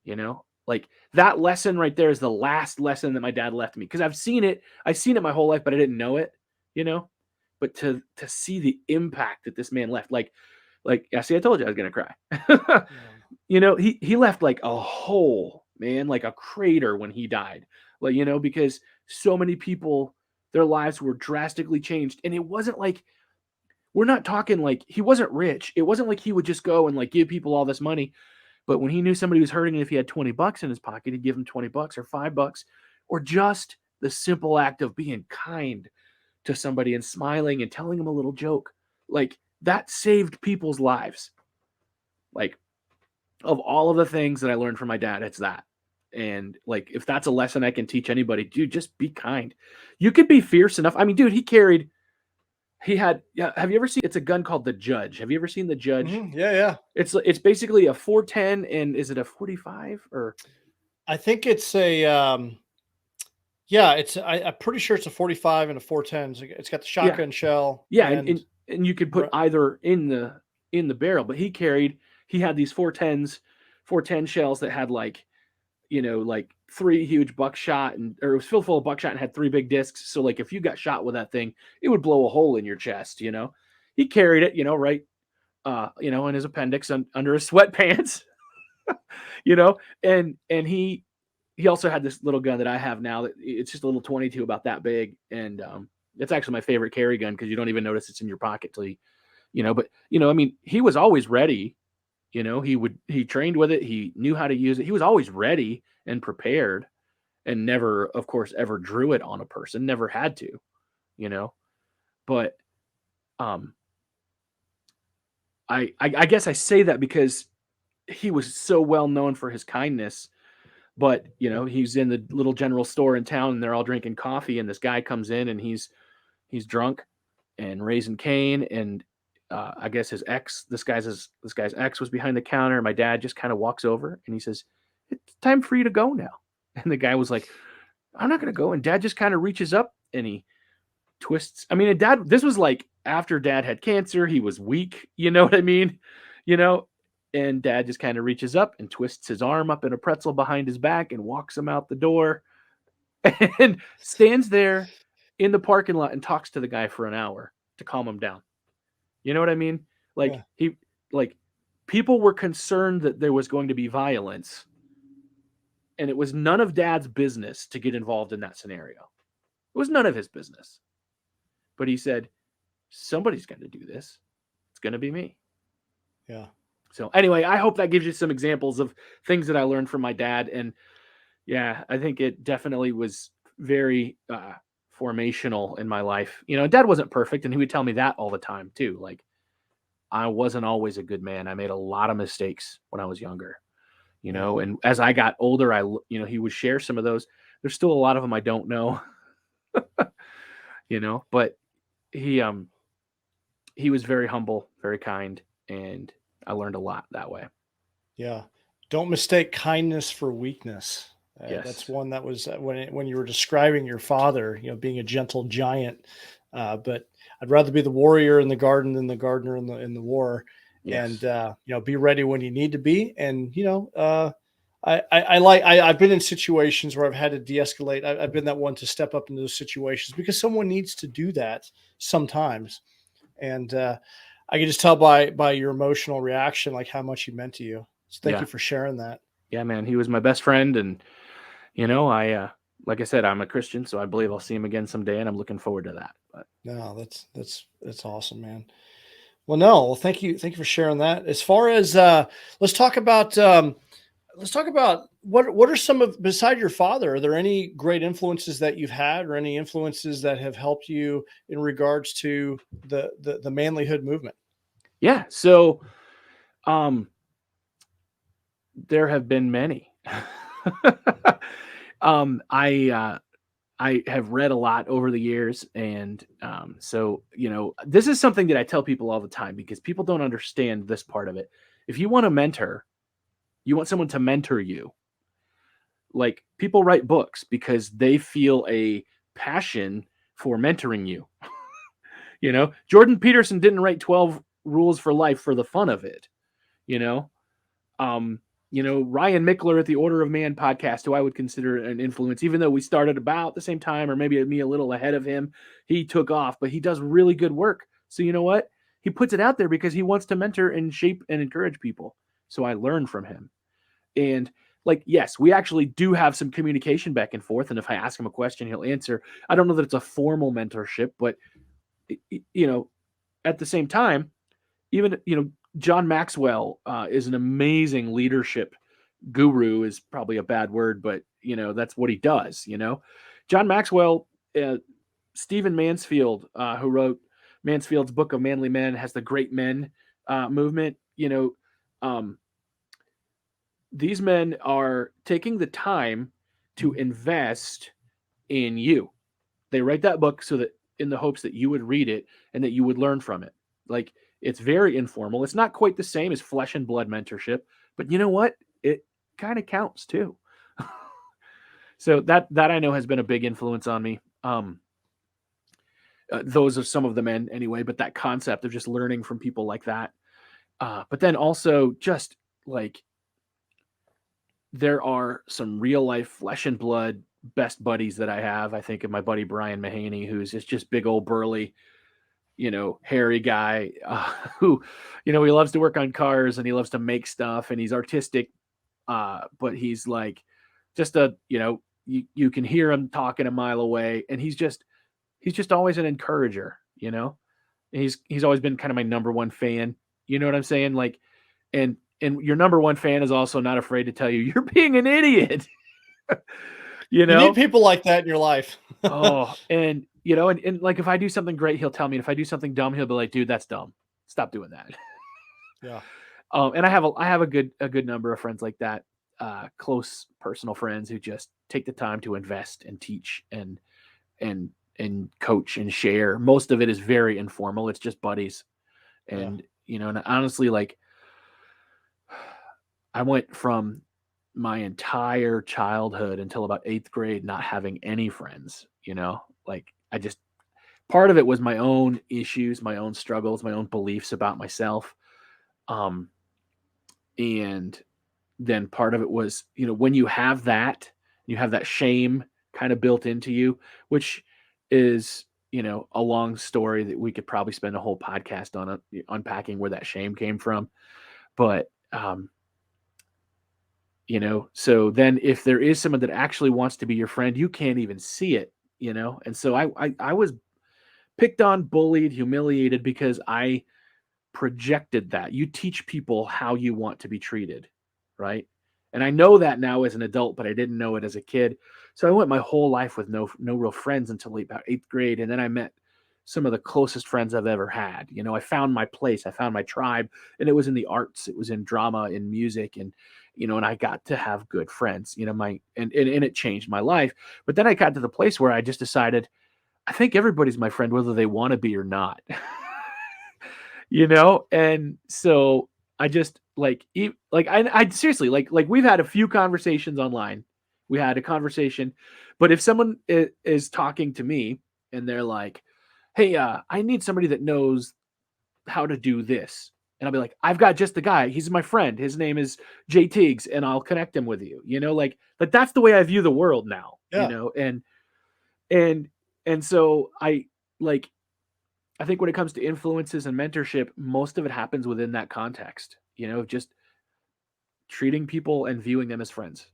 You know, like, that lesson right there is the last lesson that my dad left me, because I've seen it my whole life, but I didn't know it, you know. But to see the impact that this man left, like, I told you I was gonna cry. Yeah. You know, he left like a hole, man, like a crater when he died. Like, you know, because so many people, their lives were drastically changed, and it wasn't like, we're not talking like, he wasn't rich. It wasn't like he would just go and like give people all this money. But when he knew somebody was hurting, and if he had $20 in his pocket, he'd give him $20 or $5, or just the simple act of being kind to somebody and smiling and telling them a little joke. Like, that saved people's lives. Like, of all of the things that I learned from my dad, it's that. And like, if that's a lesson I can teach anybody, dude, just be kind. You could be fierce enough. I mean, dude, have you ever seen, it's a gun called the Judge. Have you ever seen the Judge? Mm-hmm. Yeah. It's basically a 410, and is it a 45 or? I think it's a, I'm pretty sure it's a 45 and a 410. It's got the shotgun shell. Yeah. And you could put either in the barrel, but he had these 410 shells that had like, you know, like 3 huge buckshot, or it was filled full of buckshot and had 3 big discs. So like, if you got shot with that thing, it would blow a hole in your chest, you know. He carried it, you know, right, you know, in his appendix under his sweatpants, you know, and he also had this little gun that I have now that it's just a little 22 about that big. And it's actually my favorite carry gun, because you don't even notice it's in your pocket till you know, but you know, I mean, he was always ready. You know, he trained with it. He knew how to use it. He was always ready and prepared, and never, of course, ever drew it on a person, never had to, you know. But I guess I say that because he was so well known for his kindness. But, you know, he's in the little general store in town, and they're all drinking coffee, and this guy comes in, and he's drunk and raising Cain, and I guess his ex, this guy's ex, was behind the counter. My dad just kind of walks over and he says, "It's time for you to go now." And the guy was like, "I'm not going to go." And Dad just kind of reaches up and he twists. I mean, this was like after Dad had cancer. He was weak. You know what I mean? You know, and Dad just kind of reaches up and twists his arm up in a pretzel behind his back and walks him out the door. and stands there in the parking lot and talks to the guy for an hour to calm him down. You know what I mean? Like Yeah. like people were concerned that there was going to be violence, and it was none of Dad's business to get involved in that scenario. It was none of his business. But he said, somebody's going to do this. It's going to be me. Yeah. So anyway, I hope that gives you some examples of things that I learned from my dad. And yeah, I think it definitely was very formational in my life. You know, Dad wasn't perfect, and he would tell me that all the time too. Like, I wasn't always a good man. I made a lot of mistakes when I was younger, you know, and as I got older, he would share some of those. There's still a lot of them I don't know, you know, but he was very humble, very kind, and I learned a lot that way. Yeah. Don't mistake kindness for weakness. Yes. That's one that was when you were describing your father, you know, being a gentle giant. But I'd rather be the warrior in the garden than the gardener in the war. Yes. And you know, be ready when you need to be. And you know, I've been in situations where I've had to de-escalate. I've been that one to step up into those situations because someone needs to do that sometimes. And I can just tell by your emotional reaction, like how much he meant to you. So thank you for sharing that. Yeah, man, he was my best friend, and you know, like I said, I'm a Christian, so I believe I'll see him again someday, and I'm looking forward to that. But no, that's awesome, man. Well, thank you for sharing that. As far as let's talk about what are some of, beside your father, are there any great influences that you've had, or any influences that have helped you in regards to the manlyhood movement? yeah, so there have been many. I have read a lot over the years, and so you know, this is something that I tell people all the time because people don't understand this part of it. If you want a mentor, you want someone to mentor you. Like, people write books because they feel a passion for mentoring you. You know, Jordan Peterson didn't write 12 Rules for Life for the fun of it. You know, Ryan Mickler at the Order of Man podcast, who I would consider an influence, even though we started about the same time, or maybe me a little ahead of him. He took off, but he does really good work. So you know what? He puts it out there because he wants to mentor and shape and encourage people. So I learn from him. And like, yes, we actually do have some communication back and forth. And if I ask him a question, he'll answer. I don't know that it's a formal mentorship, but you know, at the same time, even, John Maxwell is an amazing leadership guru, is probably a bad word, but that's what he does. John Maxwell, Stephen Mansfield, who wrote Mansfield's Book of Manly Men, has the Great Men movement. These men are taking the time to invest in you. They write that book so that, in the hopes that you would read it and that you would learn from it. Like, it's very informal. It's not quite the same as flesh and blood mentorship, but you know what? It kind of counts too. So that I know has been a big influence on me. Those are some of the men anyway, but that concept of just learning from people like that. But then also, just like, there are some real life flesh and blood best buddies that I have. I think of my buddy Brian Mahaney, who's just big old burly, hairy guy, who, he loves to work on cars and he loves to make stuff, and he's artistic. But he's like, just you can hear him talking a mile away, and he's just always an encourager. He's always been kind of my number one fan. You know what I'm saying? Like, and your number one fan is also not afraid to tell you you're being an idiot. You need people like that in your life. Oh, and and like, if I do something great, he'll tell me. And if I do something dumb, he'll be like, dude, that's dumb. Stop doing that. Yeah. And I have a good number of friends like that, close personal friends who just take the time to invest and teach and coach and share. Most of it is very informal. It's just buddies. And, and honestly, like, I went from my entire childhood until about 8th grade not having any friends. Like, part of it was my own issues, my own struggles, my own beliefs about myself. And then part of it was, when you have that shame kind of built into you, which is, a long story that we could probably spend a whole podcast on unpacking where that shame came from. But, so then if there is someone that actually wants to be your friend, you can't even see it, And so I was picked on, bullied, humiliated because I projected that. You teach people how you want to be treated, right? And I know that now as an adult, but I didn't know it as a kid. So I went my whole life with no real friends until about 8th grade, and then I met some of the closest friends I've ever had. I found my place, I found my tribe, and it was in the arts, it was in drama, in music, and and I got to have good friends. And it changed my life. But then I got to the place where I just decided, I think everybody's my friend, whether they want to be or not. And so I just I seriously, we've had a few conversations online. We had a conversation, but if someone is talking to me and they're like, hey, I need somebody that knows how to do this. And I'll be like, I've got just the guy. He's my friend. His name is Jay Tiggs, and I'll connect him with you. But that's the way I view the world now. Yeah. And so I think when it comes to influences and mentorship, most of it happens within that context, just treating people and viewing them as friends,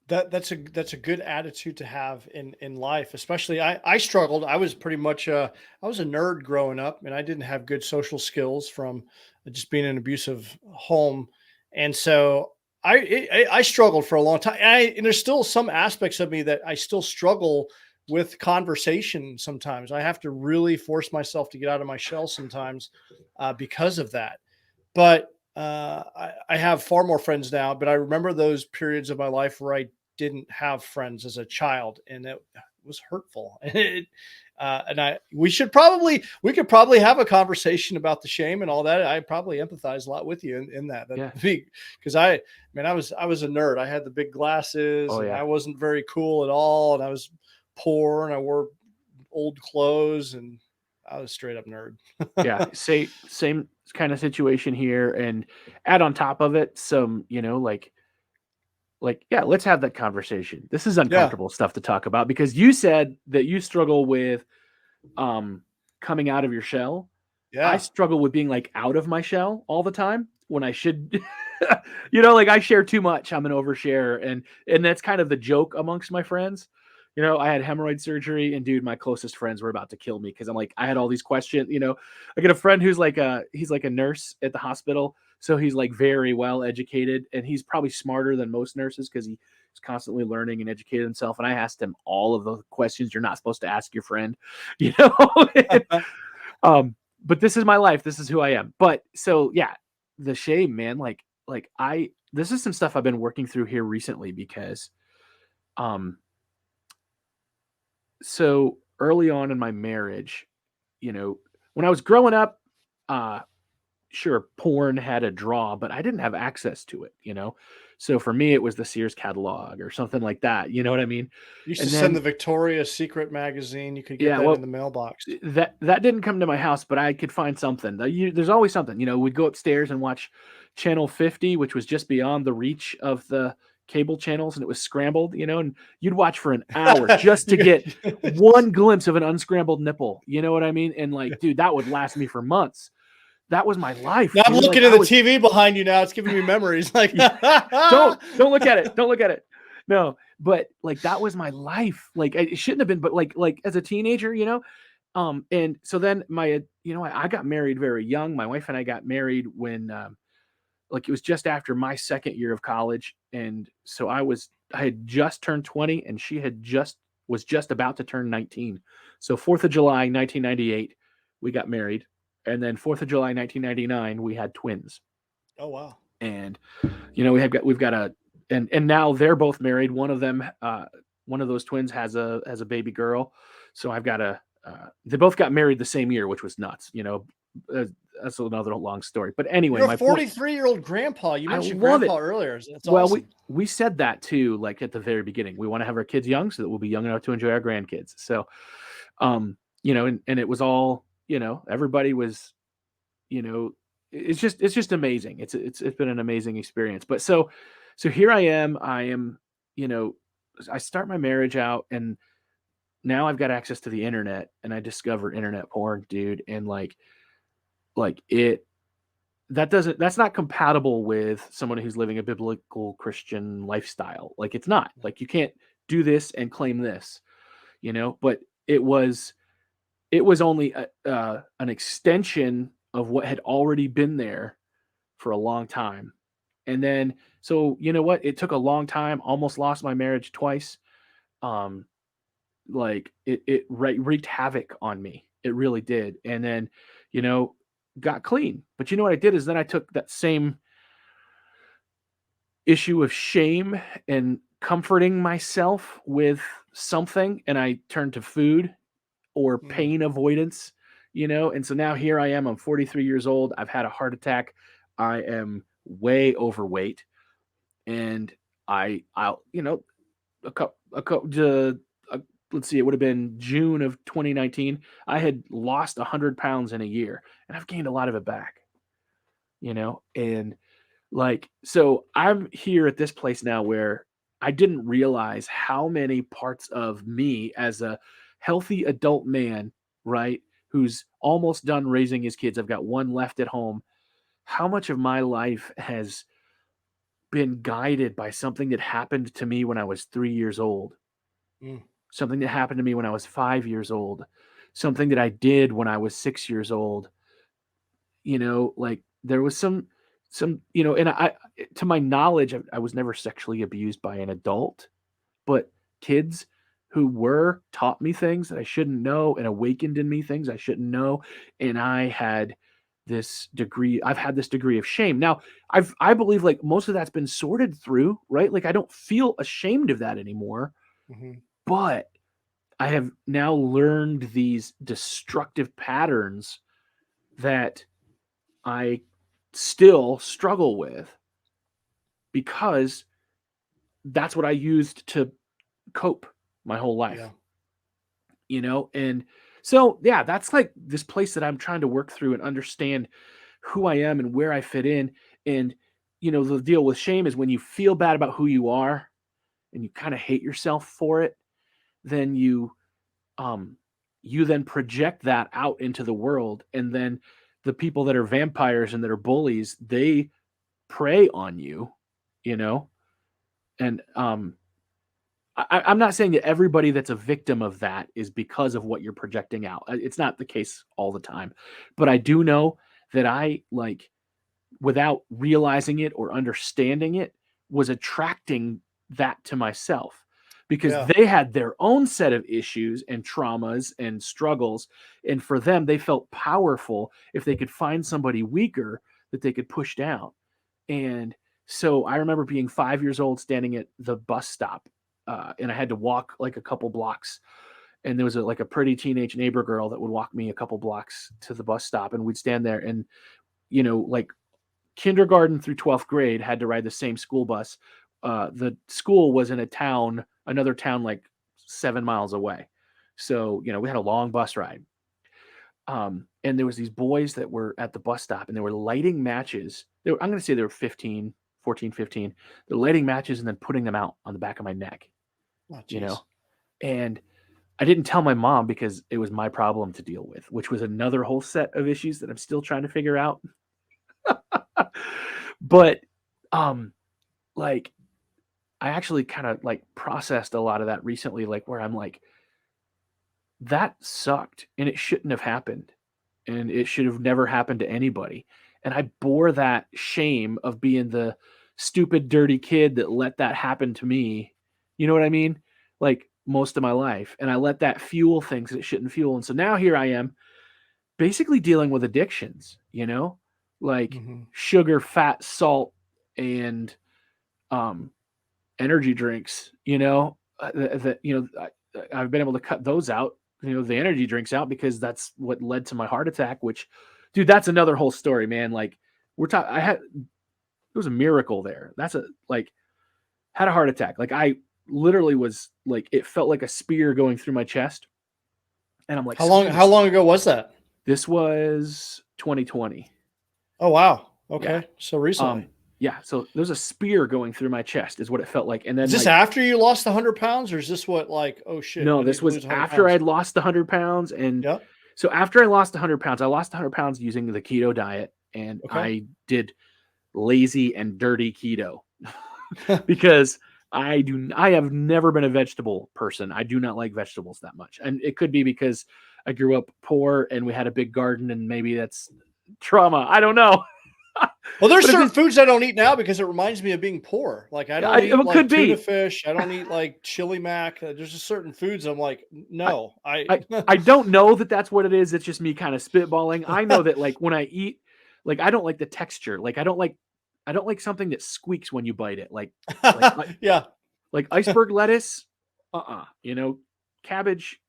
That's a good attitude to have in life. Especially I struggled. I was pretty much I was a nerd growing up, and I didn't have good social skills from just being in an abusive home. And so I struggled for a long time. And there's still some aspects of me that I still struggle with conversation sometimes. I have to really force myself to get out of my shell sometimes because of that. But I have far more friends now. But I remember those periods of my life where I didn't have friends as a child, and it was hurtful. We could probably have a conversation about the shame and all that. I probably empathize a lot with you in that. Yeah. Because I was a nerd. I had the big glasses, Oh, and yeah. I wasn't very cool at all. And I was poor, and I wore old clothes, and I was straight up nerd. Yeah. Same kind of situation here. And add on top of it some, yeah, let's have that conversation. This is uncomfortable stuff to talk about, because you said that you struggle with coming out of your shell. Yeah. I struggle with being out of my shell all the time when I should, I share too much. I'm an overshare. And that's kind of the joke amongst my friends. I had hemorrhoid surgery, and dude, my closest friends were about to kill me. Cause I had all these questions, I get a friend who's he's like a nurse at the hospital. So he's very well educated, and he's probably smarter than most nurses because he's constantly learning and educating himself. And I asked him all of the questions you're not supposed to ask your friend, but this is my life. This is who I am. But so, yeah, the shame, man, this is some stuff I've been working through here recently because, so early on in my marriage, when I was growing up, sure, porn had a draw, but I didn't have access to it, So for me, it was the Sears catalog or something like that. You know what I mean? You used And to send the Victoria's Secret magazine. You could get that in the mailbox. That didn't come to my house, but I could find something. There's always something. We'd go upstairs and watch Channel 50, which was just beyond the reach of the cable channels, and it was scrambled, and you'd watch for an hour just to get one glimpse of an unscrambled nipple. You know what I mean? And dude, that would last me for months. That was my life. Now I'm looking at the TV behind you now. It's giving me memories. Don't look at it. Don't look at it. No, but that was my life. It shouldn't have been, but as a teenager, and so then I got married very young. My wife and I got married when, it was just after my second year of college. And so I had just turned 20, and she was just about to turn 19. So 4th of July, 1998, we got married. And then 4th of July, 1999, we had twins. Oh, wow. And, we've got and now they're both married. One of them, one of those twins has a baby girl. So I've got they both got married the same year, which was nuts. That's another long story. But anyway, you're a 43-year-old grandpa. You mentioned grandpa earlier. That's well, awesome. we said that too, at the very beginning. We want to have our kids young so that we'll be young enough to enjoy our grandkids. So, and it was all, everybody was, it's just amazing. It's been an amazing experience. But so here I am, I start my marriage out, and now I've got access to the internet, and I discover internet porn, dude. And like that's not compatible with someone who's living a biblical Christian lifestyle. Like, it's not. Like, you can't do this and claim this, but it was only an extension of what had already been there for a long time. And then, so you know what? It took a long time, almost lost my marriage twice. Like, it wreaked havoc on me. It really did. And then, got clean. But you know what I did is then I took that same issue of shame and comforting myself with something, and I turned to food or pain avoidance, and so now here I am. I'm 43 years old. I've had a heart attack. I am way overweight, and I'll let's see, it would have been June of 2019. I had lost 100 pounds in a year, and I've gained a lot of it back, and like, so I'm here at this place now where I didn't realize how many parts of me as a healthy adult man, right, who's almost done raising his kids. I've got one left at home. How much of my life has been guided by something that happened to me when I was 3 years old, something that happened to me when I was 5 years old, something that I did when I was 6 years old. Like, there was some, and I, to my knowledge, I was never sexually abused by an adult, but kids who were taught me things that I shouldn't know and awakened in me things I shouldn't know. And I've had this degree of shame. Now, I believe like most of that's been sorted through, right? Like, I don't feel ashamed of that anymore, but I have now learned these destructive patterns that I still struggle with, because that's what I used to cope my whole life. And so, yeah, that's like this place that I'm trying to work through and understand who I am and where I fit in. And, the deal with shame is when you feel bad about who you are and you kind of hate yourself for it, then you then project that out into the world. And then the people that are vampires and that are bullies, they prey on you, and I'm not saying that everybody that's a victim of that is because of what you're projecting out. It's not the case all the time, but I do know that I, like, without realizing it or understanding it, was attracting that to myself, because they had their own set of issues and traumas and struggles. And for them, they felt powerful if they could find somebody weaker that they could push down. And so I remember being 5 years old, standing at the bus stop, and I had to walk like a couple blocks. And there was a pretty teenage neighbor girl that would walk me a couple blocks to the bus stop, and we'd stand there. And, like, kindergarten through 12th grade had to ride the same school bus. The school was in another town, like 7 miles away. So, we had a long bus ride. And there was these boys that were at the bus stop, and they were lighting matches. I'm going to say they were 14, 15. They're lighting matches and then putting them out on the back of my neck, and I didn't tell my mom because it was my problem to deal with, which was another whole set of issues that I'm still trying to figure out. But, like, I actually kind of like processed a lot of that recently, like, where I'm like, that sucked and it shouldn't have happened, and it should have never happened to anybody. And I bore that shame of being the stupid, dirty kid that let that happen to me. You know what I mean? Like, most of my life. And I let that fuel things that it shouldn't fuel. And so now here I am basically dealing with addictions, like sugar, fat, salt, and energy drinks, I've been able to cut those out, the energy drinks out, because that's what led to my heart attack, which, dude, that's another whole story, man. Like, it was a miracle there. Had a heart attack. Like, I literally was like, it felt like a spear going through my chest. And I'm like, how long ago was that? This was 2020. Oh, wow. Okay. Yeah. So recently. Yeah. So there's a spear going through my chest is what it felt like. And then Is this after you lost 100 pounds, or is this what, like, oh shit? no, I this need to was lose 100 after pounds? I'd lost the 100 pounds. And Yep. so after I lost 100 pounds, I lost 100 pounds using the keto diet, and Okay. I did lazy and dirty keto because I have never been a vegetable person. I do not like vegetables that much. And it could be because I grew up poor and we had a big garden, and maybe that's trauma. I don't know. Well, there's But certain foods I don't eat now because it reminds me of being poor. Like, I don't eat it like could tuna be. fish. I don't eat like chili mac. There's just certain foods I'm like, no, I don't know that that's what it is. It's just me kind of spitballing. I know that like when I eat, like I don't like the texture. Like I don't like something that squeaks when you bite it. Like yeah. like iceberg lettuce. You know, cabbage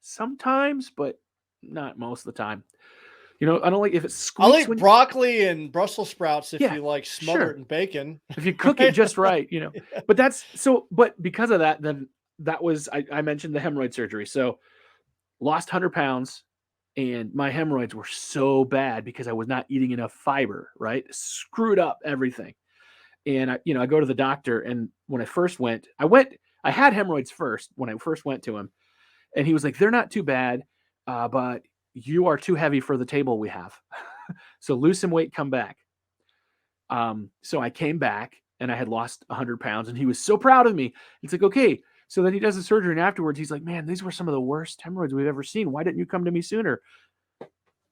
sometimes, but not most of the time. You know, I don't like if it I'll squeaks eat broccoli and Brussels sprouts if Yeah, you like smother sure. it in bacon. If you cook it just right, you know. But but because of that, then that was I mentioned the hemorrhoid surgery. So lost 100 pounds, and my hemorrhoids were so bad because I was not eating enough fiber, right? Screwed up everything. And I go to the doctor, and when I first went, I had hemorrhoids first when I first went to him, and he was like, "They're not too bad, but you are too heavy for the table we have. So lose some weight, come back." So I came back, and I had lost 100 pounds, and he was so proud of me. He's like, "Okay." So then he does the surgery, and afterwards he's like, "Man, these were some of the worst hemorrhoids we've ever seen. Why didn't you come to me sooner?"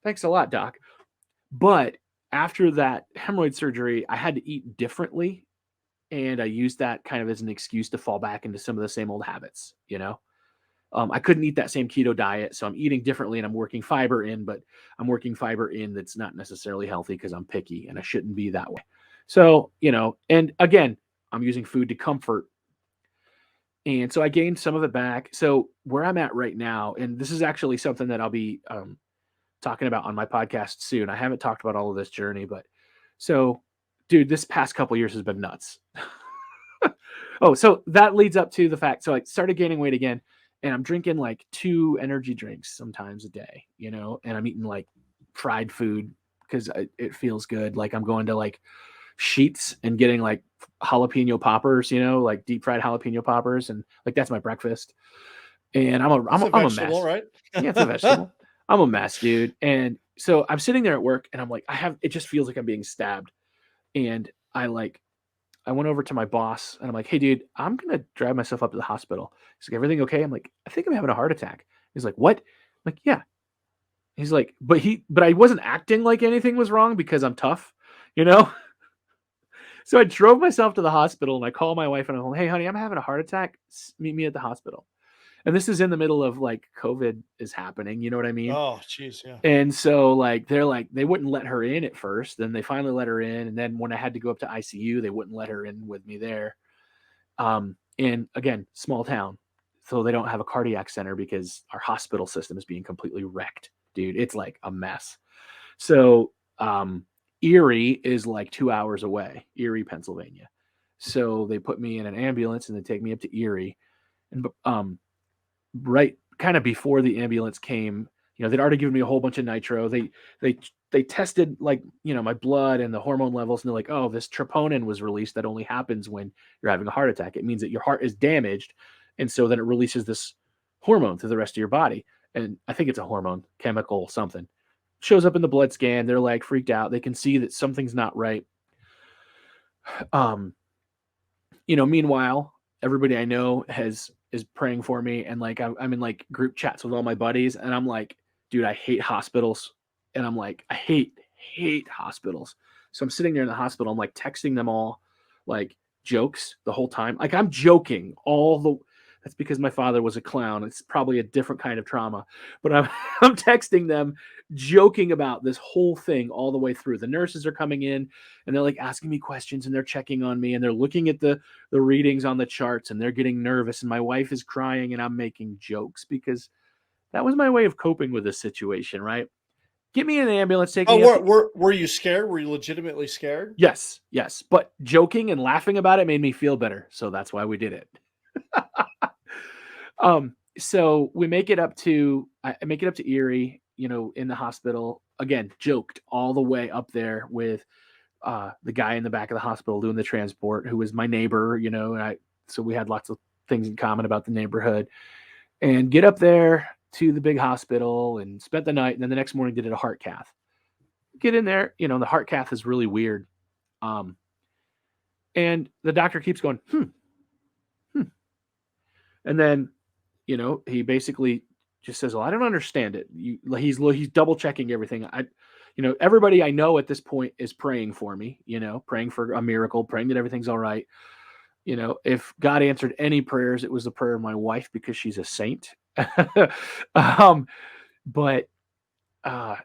Thanks a lot, doc. But after that hemorrhoid surgery, I had to eat differently, and I used that kind of as an excuse to fall back into some of the same old habits, you know? I couldn't eat that same keto diet, so I'm eating differently, and I'm working fiber in, but I'm working fiber in that's not necessarily healthy because I'm picky, and I shouldn't be that way. So, and again, I'm using food to comfort. And so I gained some of it back. So where I'm at right now, and this is actually something that I'll be talking about on my podcast soon. I haven't talked about all of this journey, but so, dude, this past couple years has been nuts. Oh, so that leads up to the fact. So I started gaining weight again, and I'm drinking like 2 energy drinks sometimes a day, and I'm eating like fried food because it feels good. Like I'm going to like Sheets and getting like jalapeno poppers, like deep fried jalapeno poppers, and like that's my breakfast. And It's a I'm a vegetable, mess. right? Yeah, it's a vegetable. I'm a mess, dude. And so I'm sitting there at work, and I'm like, it just feels like I'm being stabbed. And I went over to my boss, and I'm like, "Hey, dude, I'm gonna drive myself up to the hospital." He's like, "Everything okay?" I'm like, "I think I'm having a heart attack." He's like, "What?" I'm like, "Yeah." He's like, but I wasn't acting like anything was wrong because I'm tough, you know? So I drove myself to the hospital, and I call my wife, and I'm like, "Hey, honey, I'm having a heart attack. Meet me at the hospital." And this is in the middle of like COVID is happening. You know what I mean? Oh, geez, yeah. And so like they wouldn't let her in at first. Then they finally let her in, and then when I had to go up to ICU, they wouldn't let her in with me there. And again, small town, so they don't have a cardiac center because our hospital system is being completely wrecked, dude. It's like a mess. So Erie is like 2 hours away, Erie, Pennsylvania. So they put me in an ambulance, and they take me up to Erie. And right kind of before the ambulance came, they'd already given me a whole bunch of nitro. They tested like, my blood and the hormone levels, and they're like, "Oh, this troponin was released. That only happens when you're having a heart attack. It means that your heart is damaged. And so then it releases this hormone to the rest of your body." And I think it's a hormone, chemical, something. Shows up in the blood scan. They're like freaked out. They can see that something's not right. Meanwhile, everybody I know is praying for me, and like I'm in like group chats with all my buddies, and I'm like, "Dude, I hate hospitals," and I'm like, "I hate hospitals." So I'm sitting there in the hospital. I'm like texting them all, like jokes the whole time. Like I'm joking all the. That's because my father was a clown. It's probably a different kind of trauma, but I'm I'm texting them, joking about this whole thing all the way through. The nurses are coming in, and they're like asking me questions, and they're checking on me, and they're looking at the readings on the charts, and they're getting nervous, and my wife is crying, and I'm making jokes because that was my way of coping with this situation, right? Get me in an ambulance, take Oh, me up. were you scared? Were you legitimately scared? Yes, but joking and laughing about it made me feel better, so that's why we did it. So we make it up to I make it up to Erie, in the hospital. Again, joked all the way up there with the guy in the back of the hospital doing the transport, who was my neighbor, and so we had lots of things in common about the neighborhood, and get up there to the big hospital and spent the night. And then the next morning did a heart cath. Get in there, the heart cath is really weird. And the doctor keeps going, And then, he basically just says, well, I don't understand it. He's double checking everything. Everybody I know at this point is praying for me, praying for a miracle, praying that everything's all right. If God answered any prayers, it was the prayer of my wife, because she's a saint.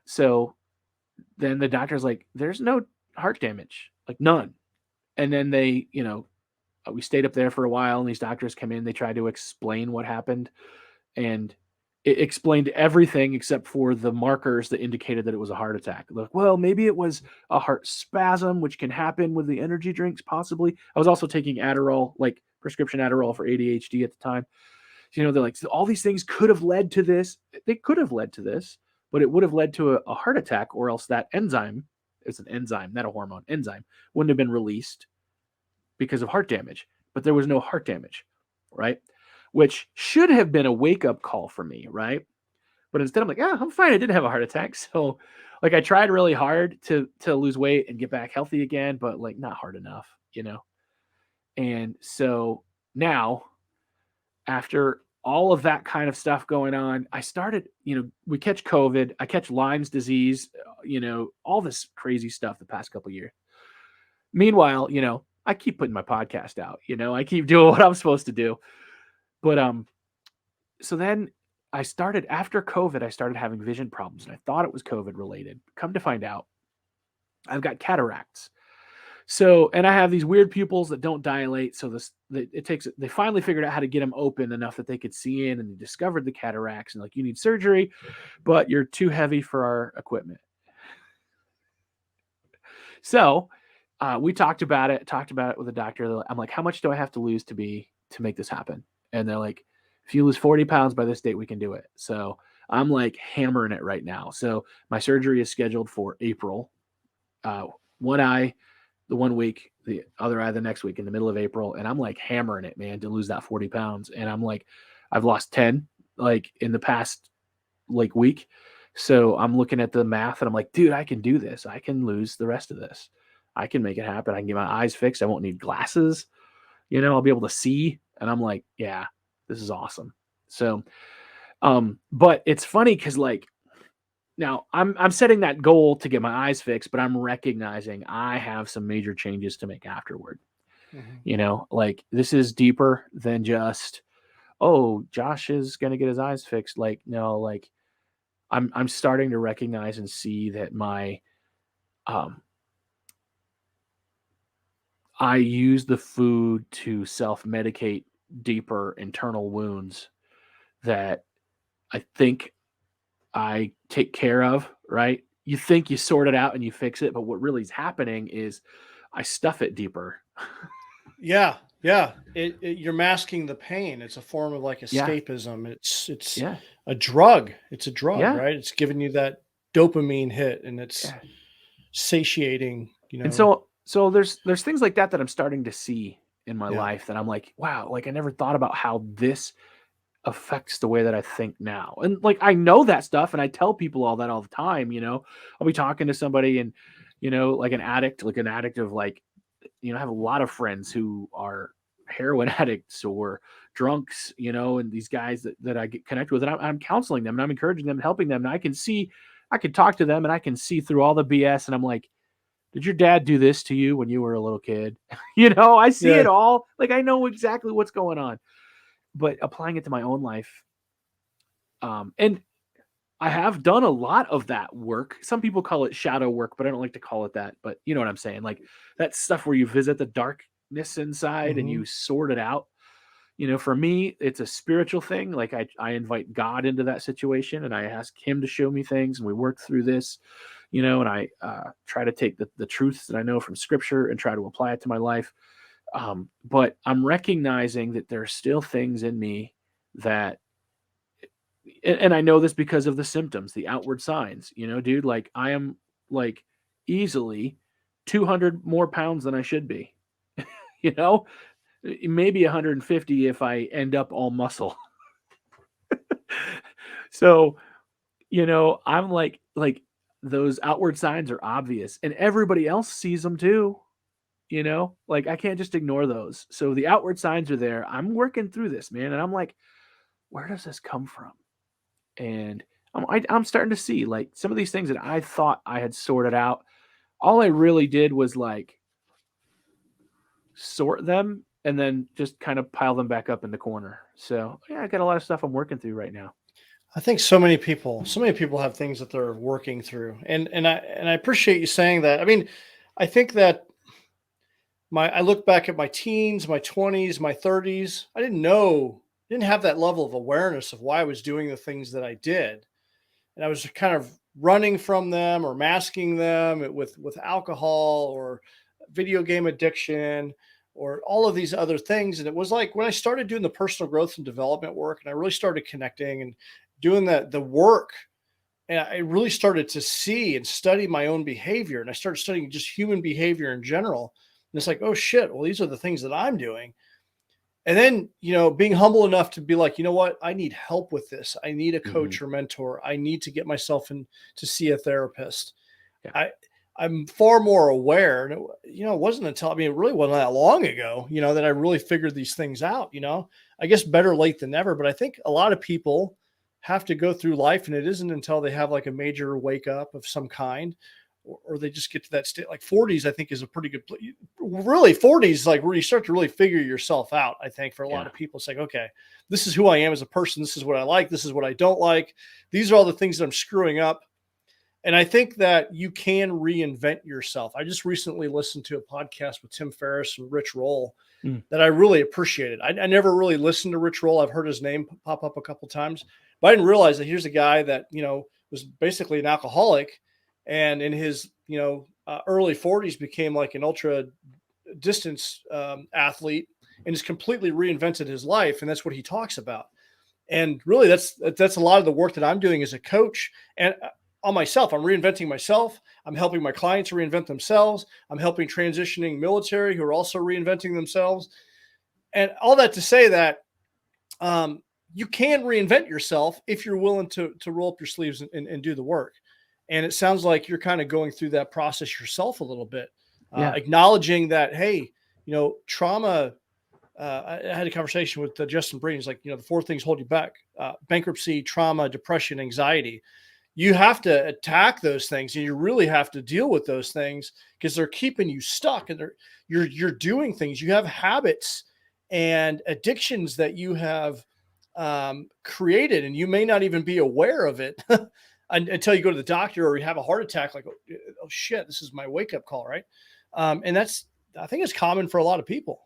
So then the doctor's like, there's no heart damage, like none. And then they, we stayed up there for a while, and these doctors come in, they try to explain what happened, and it explained everything except for the markers that indicated that it was a heart attack. Like, well, maybe it was a heart spasm, which can happen with the energy drinks, possibly. I was also taking Adderall, like prescription Adderall for ADHD at the time. So, they're like, so all these things could have led to this. They could have led to this, but it would have led to a heart attack, or else that enzyme, it's an enzyme, not a hormone, enzyme, wouldn't have been released because of heart damage. But there was no heart damage, right? Which should have been a wake-up call for me, right? But instead, I'm like, yeah, I'm fine. I didn't have a heart attack. So, like, I tried really hard to lose weight and get back healthy again, but, like, not hard enough, And so now, after all of that kind of stuff going on, I started, we catch COVID, I catch Lyme's disease, all this crazy stuff the past couple of years. Meanwhile, I keep putting my podcast out, I keep doing what I'm supposed to do. But so then after COVID, I started having vision problems, and I thought it was COVID related. Come to find out, I've got cataracts. So, and I have these weird pupils that don't dilate. So they finally figured out how to get them open enough that they could see in, and they discovered the cataracts, and like, you need surgery, but you're too heavy for our equipment. So we talked about it with the doctor. I'm like, how much do I have to lose to make this happen? And they're like, if you lose 40 pounds by this date, we can do it. So I'm like hammering it right now. So my surgery is scheduled for April. One eye the 1 week, the other eye the next week, in the middle of April. And I'm like hammering it, man, to lose that 40 pounds. And I'm like, I've lost 10 like in the past like week. So I'm looking at the math, and I'm like, dude, I can do this. I can lose the rest of this. I can make it happen. I can get my eyes fixed. I won't need glasses. I'll be able to see. And I'm like, yeah, this is awesome. So, but it's funny because, like, now I'm setting that goal to get my eyes fixed, but I'm recognizing I have some major changes to make afterward. Mm-hmm. Like, this is deeper than just, oh, Josh is going to get his eyes fixed. Like, no, like I'm starting to recognize and see that I use the food to self-medicate deeper internal wounds that I think I take care of, right? You think you sort it out and you fix it, but what really is happening is I stuff it deeper. Yeah. You're masking the pain. It's a form of like escapism. It's a drug. It's a drug, right? It's giving you that dopamine hit, and it's satiating, And so there's things like that I'm starting to see in my life that I'm like, wow, like I never thought about how this affects the way that I think now. And like, I know that stuff, and I tell people all that all the time. I'll be talking to somebody, and like an addict of like, I have a lot of friends who are heroin addicts or drunks, and these guys that I get connected with, and I'm counseling them, and I'm encouraging them and helping them. And I can talk to them, and I can see through all the BS, and I'm like, did your dad do this to you when you were a little kid? I see it all. Like, I know exactly what's going on, but applying it to my own life. And I have done a lot of that work. Some people call it shadow work, but I don't like to call it that. But you know what I'm saying? Like, that stuff where you visit the darkness inside and you sort it out. For me, it's a spiritual thing. Like, I invite God into that situation, and I ask him to show me things, and we work through this, and I try to take the truths that I know from scripture and try to apply it to my life. But I'm recognizing that there are still things in me that, and I know this because of the symptoms, the outward signs, dude, like I am like easily 200 more pounds than I should be, you know, maybe 150 if I end up all muscle. So, I'm like those outward signs are obvious and everybody else sees them too, like I can't just ignore those. So the outward signs are there. I'm working through this, man. And I'm like, where does this come from? And I'm starting to see like some of these things that I thought I had sorted out. All I really did was like sort them and then just kind of pile them back up in the corner. So yeah, I got a lot of stuff I'm working through right now. I think so many people have things that they're working through. And I appreciate you saying that. I mean, I think that I look back at my teens, my 20s, my 30s. Didn't have that level of awareness of why I was doing the things that I did. And I was kind of running from them or masking them with alcohol or video game addiction or all of these other things. And it was like when I started doing the personal growth and development work and I really started connecting and doing the work, and I really started to see and study my own behavior. And I started studying just human behavior in general. And it's like, oh shit, well, these are the things that I'm doing. And then, being humble enough to be like, you know what, I need help with this. I need a coach or mentor. I need to get myself in to see a therapist. Yeah. I'm far more aware. And it wasn't until, it really wasn't that long ago, that I really figured these things out, I guess better late than never. But I think a lot of people have to go through life and it isn't until they have like a major wake up of some kind or they just get to that state. Like 40s, I think is a pretty good, really 40s, like where you start to really figure yourself out. I think for a lot of people, it's like, okay, this is who I am as a person. This is what I like. This is what I don't like. These are all the things that I'm screwing up. And I think that you can reinvent yourself. I just recently listened to a podcast with Tim Ferriss and Rich Roll that I really appreciated. I never really listened to Rich Roll. I've heard his name pop up a couple of times, but I didn't realize that here's a guy that, was basically an alcoholic and in his, early 40s became like an ultra distance athlete and has completely reinvented his life. And that's what he talks about. And really that's a lot of the work that I'm doing as a coach and on myself. I'm reinventing myself. I'm helping my clients reinvent themselves. I'm helping transitioning military who are also reinventing themselves. And all that to say that you can reinvent yourself if you're willing to roll up your sleeves and do the work. And it sounds like you're kind of going through that process yourself a little bit, acknowledging that, hey, trauma. I had a conversation with Justin Breen. He's like, the 4 things hold you back: bankruptcy, trauma, depression, anxiety. You have to attack those things, and you really have to deal with those things because they're keeping you stuck, and you're doing things. You have habits and addictions that you have created, and you may not even be aware of it until you go to the doctor or you have a heart attack. Like, oh shit, this is my wake up call, right? And I think it's common for a lot of people.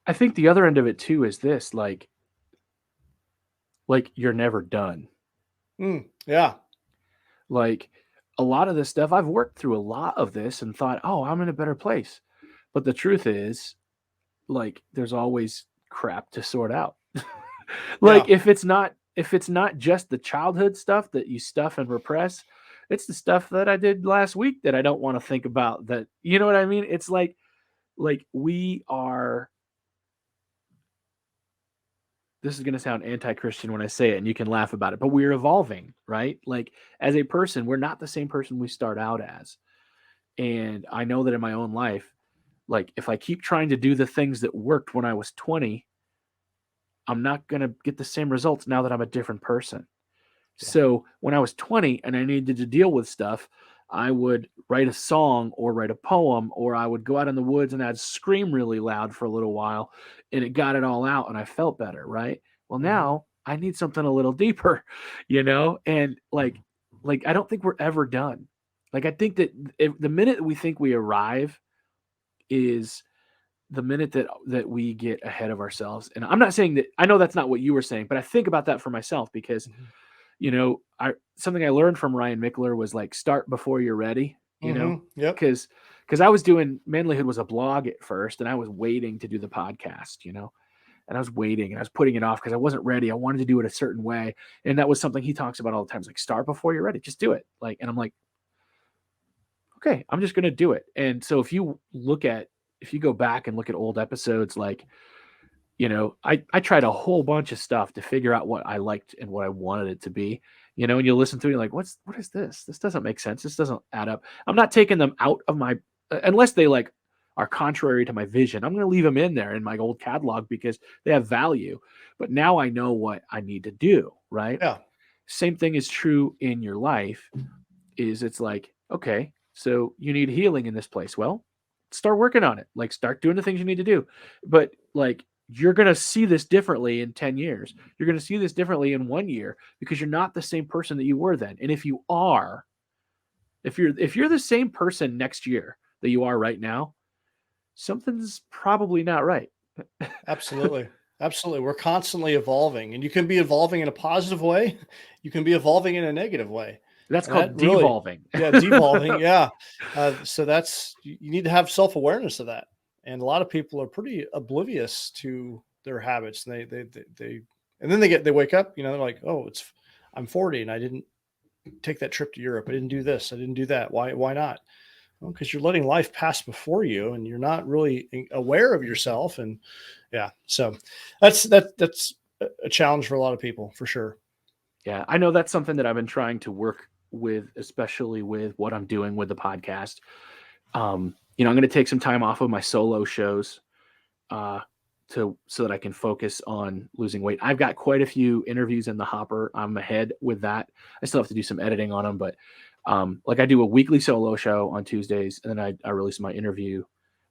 I think the other end of it too is this, like you're never done. Yeah. Like a lot of this stuff, I've worked through a lot of this and thought, oh, I'm in a better place. But the truth is, like, there's always crap to sort out. If it's not just the childhood stuff that you stuff and repress, it's the stuff that I did last week that I don't want to think about. That, you know what I mean? It's like we are. This is going to sound anti-Christian when I say it, and you can laugh about it, but we're evolving, right? Like as a person, we're not the same person we start out as. And I know that in my own life, like if I keep trying to do the things that worked when I was 20, I'm not going to get the same results now that I'm a different person. Yeah. So when I was 20 and I needed to deal with stuff, I would write a song or write a poem, or I would go out in the woods and I'd scream really loud for a little while and it got it all out and I felt better. Right. Well, now I need something a little deeper, and like, I don't think we're ever done. Like, I think that the minute we think we arrive is the minute that we get ahead of ourselves. And I'm not saying that, I know that's not what you were saying, but I think about that for myself because something I learned from Ryan Mickler was like, start before you're ready, because I was doing Manlihood was a blog at first and I was waiting to do the podcast, and I was waiting and I was putting it off because I wasn't ready. I wanted to do it a certain way. And that was something he talks about all the time. It's like, start before you're ready, just do it. Like, and I'm like, okay, I'm just going to do it. And so if you go back and look at old episodes, like, I tried a whole bunch of stuff to figure out what I liked and what I wanted it to be, and you listen through, you're like, what is this? This doesn't make sense. This doesn't add up. I'm not taking them out of my, unless they like are contrary to my vision. I'm going to leave them in there in my old catalog because they have value. But now I know what I need to do, right? Yeah. Same thing is true in your life. It's like, okay, so you need healing in this place. Well, start working on it. Like, start doing the things you need to do. But like, you're going to see this differently in 10 years. You're going to see this differently in 1 year because you're not the same person that you were then. And if you are, if you're the same person next year that you are right now, something's probably not right. Absolutely. Absolutely. We're constantly evolving, and you can be evolving in a positive way. You can be evolving in a negative way. That's And called that really- devolving. Yeah. Devolving. Yeah. So you need to have self-awareness of that. And a lot of people are pretty oblivious to their habits. And and then they wake up, they're like, oh, I'm 40 and I didn't take that trip to Europe. I didn't do this. I didn't do that. Why not? Well, because you're letting life pass before you and you're not really aware of yourself. And yeah, so that's a challenge for a lot of people, for sure. Yeah, I know that's something that I've been trying to work with, especially with what I'm doing with the podcast. I'm going to take some time off of my solo shows so that I can focus on losing weight. I've got quite a few interviews in the hopper. I'm ahead with that. I still have to do some editing on them, but like, I do a weekly solo show on Tuesdays, and then I release my interview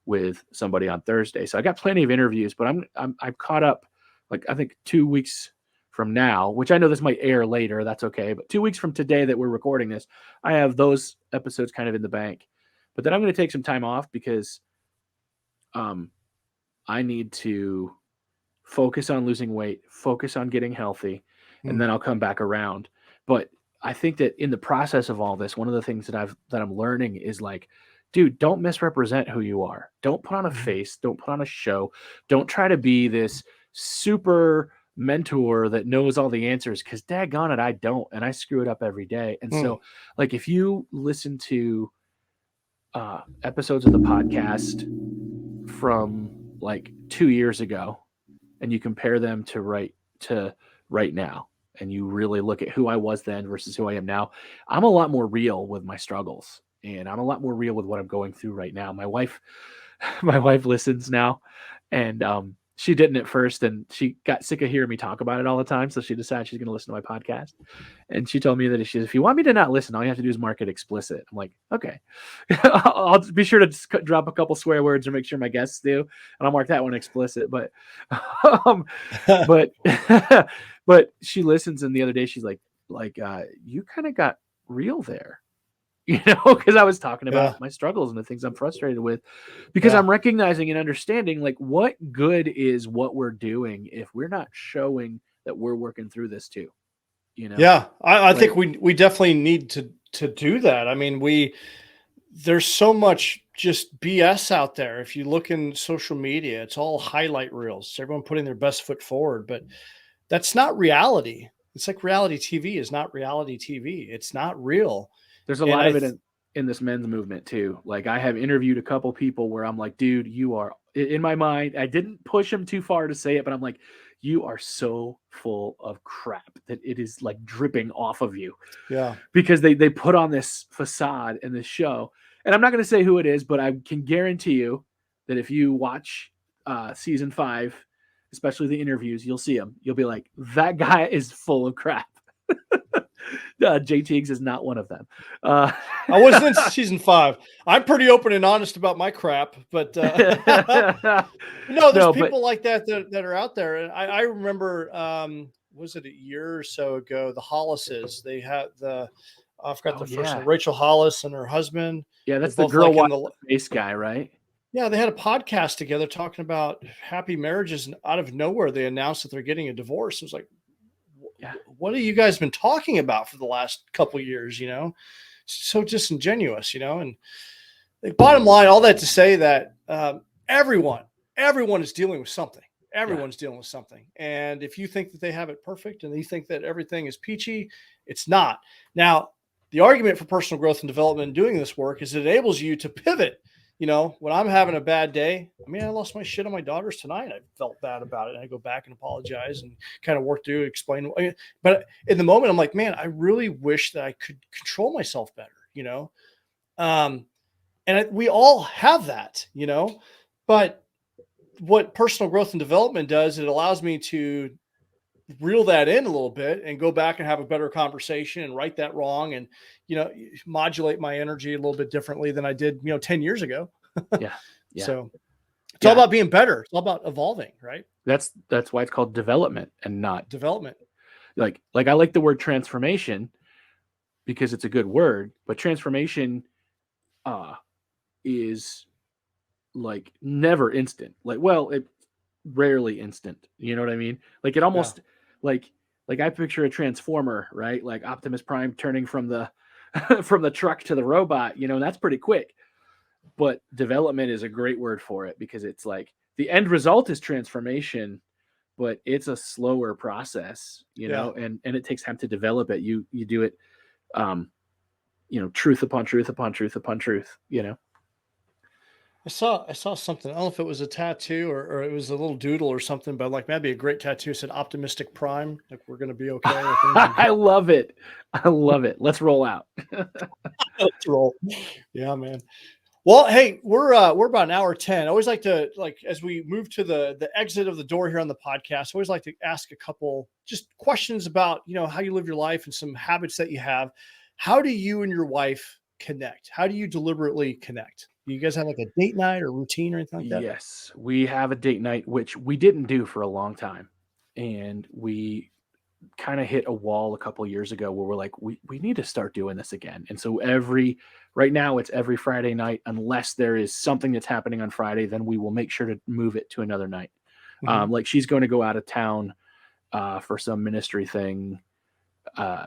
with somebody on Thursday. So I got plenty of interviews, but I'm caught up. Like, I think 2 weeks from now, which I know this might air later, that's okay. But 2 weeks from today that we're recording this, I have those episodes kind of in the bank. But then I'm going to take some time off because I need to focus on losing weight, focus on getting healthy, and then I'll come back around. But I think that in the process of all this, one of the things that I'm learning is, like, dude, don't misrepresent who you are. Don't put on a face. Don't put on a show. Don't try to be this super mentor that knows all the answers, because daggone it, I don't. And I screw it up every day. And so, like, if you listen to episodes of the podcast from like 2 years ago and you compare them to right now, and you really look at who I was then versus who I am now, I'm a lot more real with my struggles, and I'm a lot more real with what I'm going through right now. My wife listens now, and she didn't at first, and she got sick of hearing me talk about it all the time. So she decided she's going to listen to my podcast. And she told me that if you want me to not listen, all you have to do is mark it explicit. I'm like, okay, I'll be sure to drop a couple swear words or make sure my guests do. And I'll mark that one explicit. But, but she listens. And the other day she's like, you kind of got real there. Because I was talking about my struggles and the things I'm frustrated with, because I'm recognizing and understanding, like, what good is what we're doing if we're not showing that we're working through this too, Yeah, I think we definitely need to do that. I mean, there's so much just BS out there. If you look in social media, it's all highlight reels. It's everyone putting their best foot forward, but that's not reality. It's like reality TV is not reality TV. It's not real. There's a lot of it in this men's movement too. Like, I have interviewed a couple people where I'm like, dude, you are, in my mind, I didn't push him too far to say it, but I'm like, you are so full of crap that it is like dripping off of you. Yeah. Because they put on this facade in this show. And I'm not going to say who it is, but I can guarantee you that if you watch season 5, especially the interviews, you'll see him. You'll be like, that guy is full of crap. JTX is not one of them. I wasn't in season 5. I'm pretty open and honest about my crap, but no, there's people like that are out there. And I remember, was it a year or so ago, the Hollises, they had I forgot the first name, Rachel Hollis and her husband. Yeah, that's the girl watching the face guy, right? Yeah, they had a podcast together talking about happy marriages, and out of nowhere they announced that they're getting a divorce. It was like, what have you guys been talking about for the last couple of years? It's so disingenuous, and the bottom line, all that to say that everyone is dealing with something. Everyone's dealing with something. And if you think that they have it perfect and you think that everything is peachy, it's not. Now, the argument for personal growth and development and doing this work is it enables you to pivot. When I'm having a bad day, I lost my shit on my daughters tonight. I felt bad about it. And I go back and apologize and kind of work through, explain. But in the moment, I'm like, man, I really wish that I could control myself better, and we all have that, but what personal growth and development does, it allows me to reel that in a little bit and go back and have a better conversation and right that wrong and modulate my energy a little bit differently than I did 10 years ago. Yeah. So it's all about being better. It's all about evolving, right? That's why it's called development and not development. Like I like the word transformation because it's a good word, but transformation is like never instant. It rarely instant. You know what I mean? Like it almost like I picture a transformer, right? Like Optimus Prime turning from the from the truck to the robot, that's pretty quick. But development is a great word for it because it's like the end result is transformation, but it's a slower process, and it takes time to develop it. You do it truth upon truth upon truth upon truth, I saw something. I don't know if it was a tattoo or it was a little doodle or something, but like maybe a great tattoo said optimistic prime. Like we're going to be okay. I love it. Let's roll out. Let's roll. Yeah, man. Well, hey, we're about an hour 10. I always like to, as we move to the exit of the door here on the podcast, I always like to ask a couple just questions about, how you live your life and some habits that you have. How do you and your wife connect? How do you deliberately connect? Do you guys have like a date night or routine or anything like that? Yes, we have a date night, which we didn't do for a long time. And we kind of hit a wall a couple of years ago where we're like, we need to start doing this again. And so right now it's every Friday night, unless there is something that's happening on Friday, then we will make sure to move it to another night. Mm-hmm. Like she's going to go out of town for some ministry thing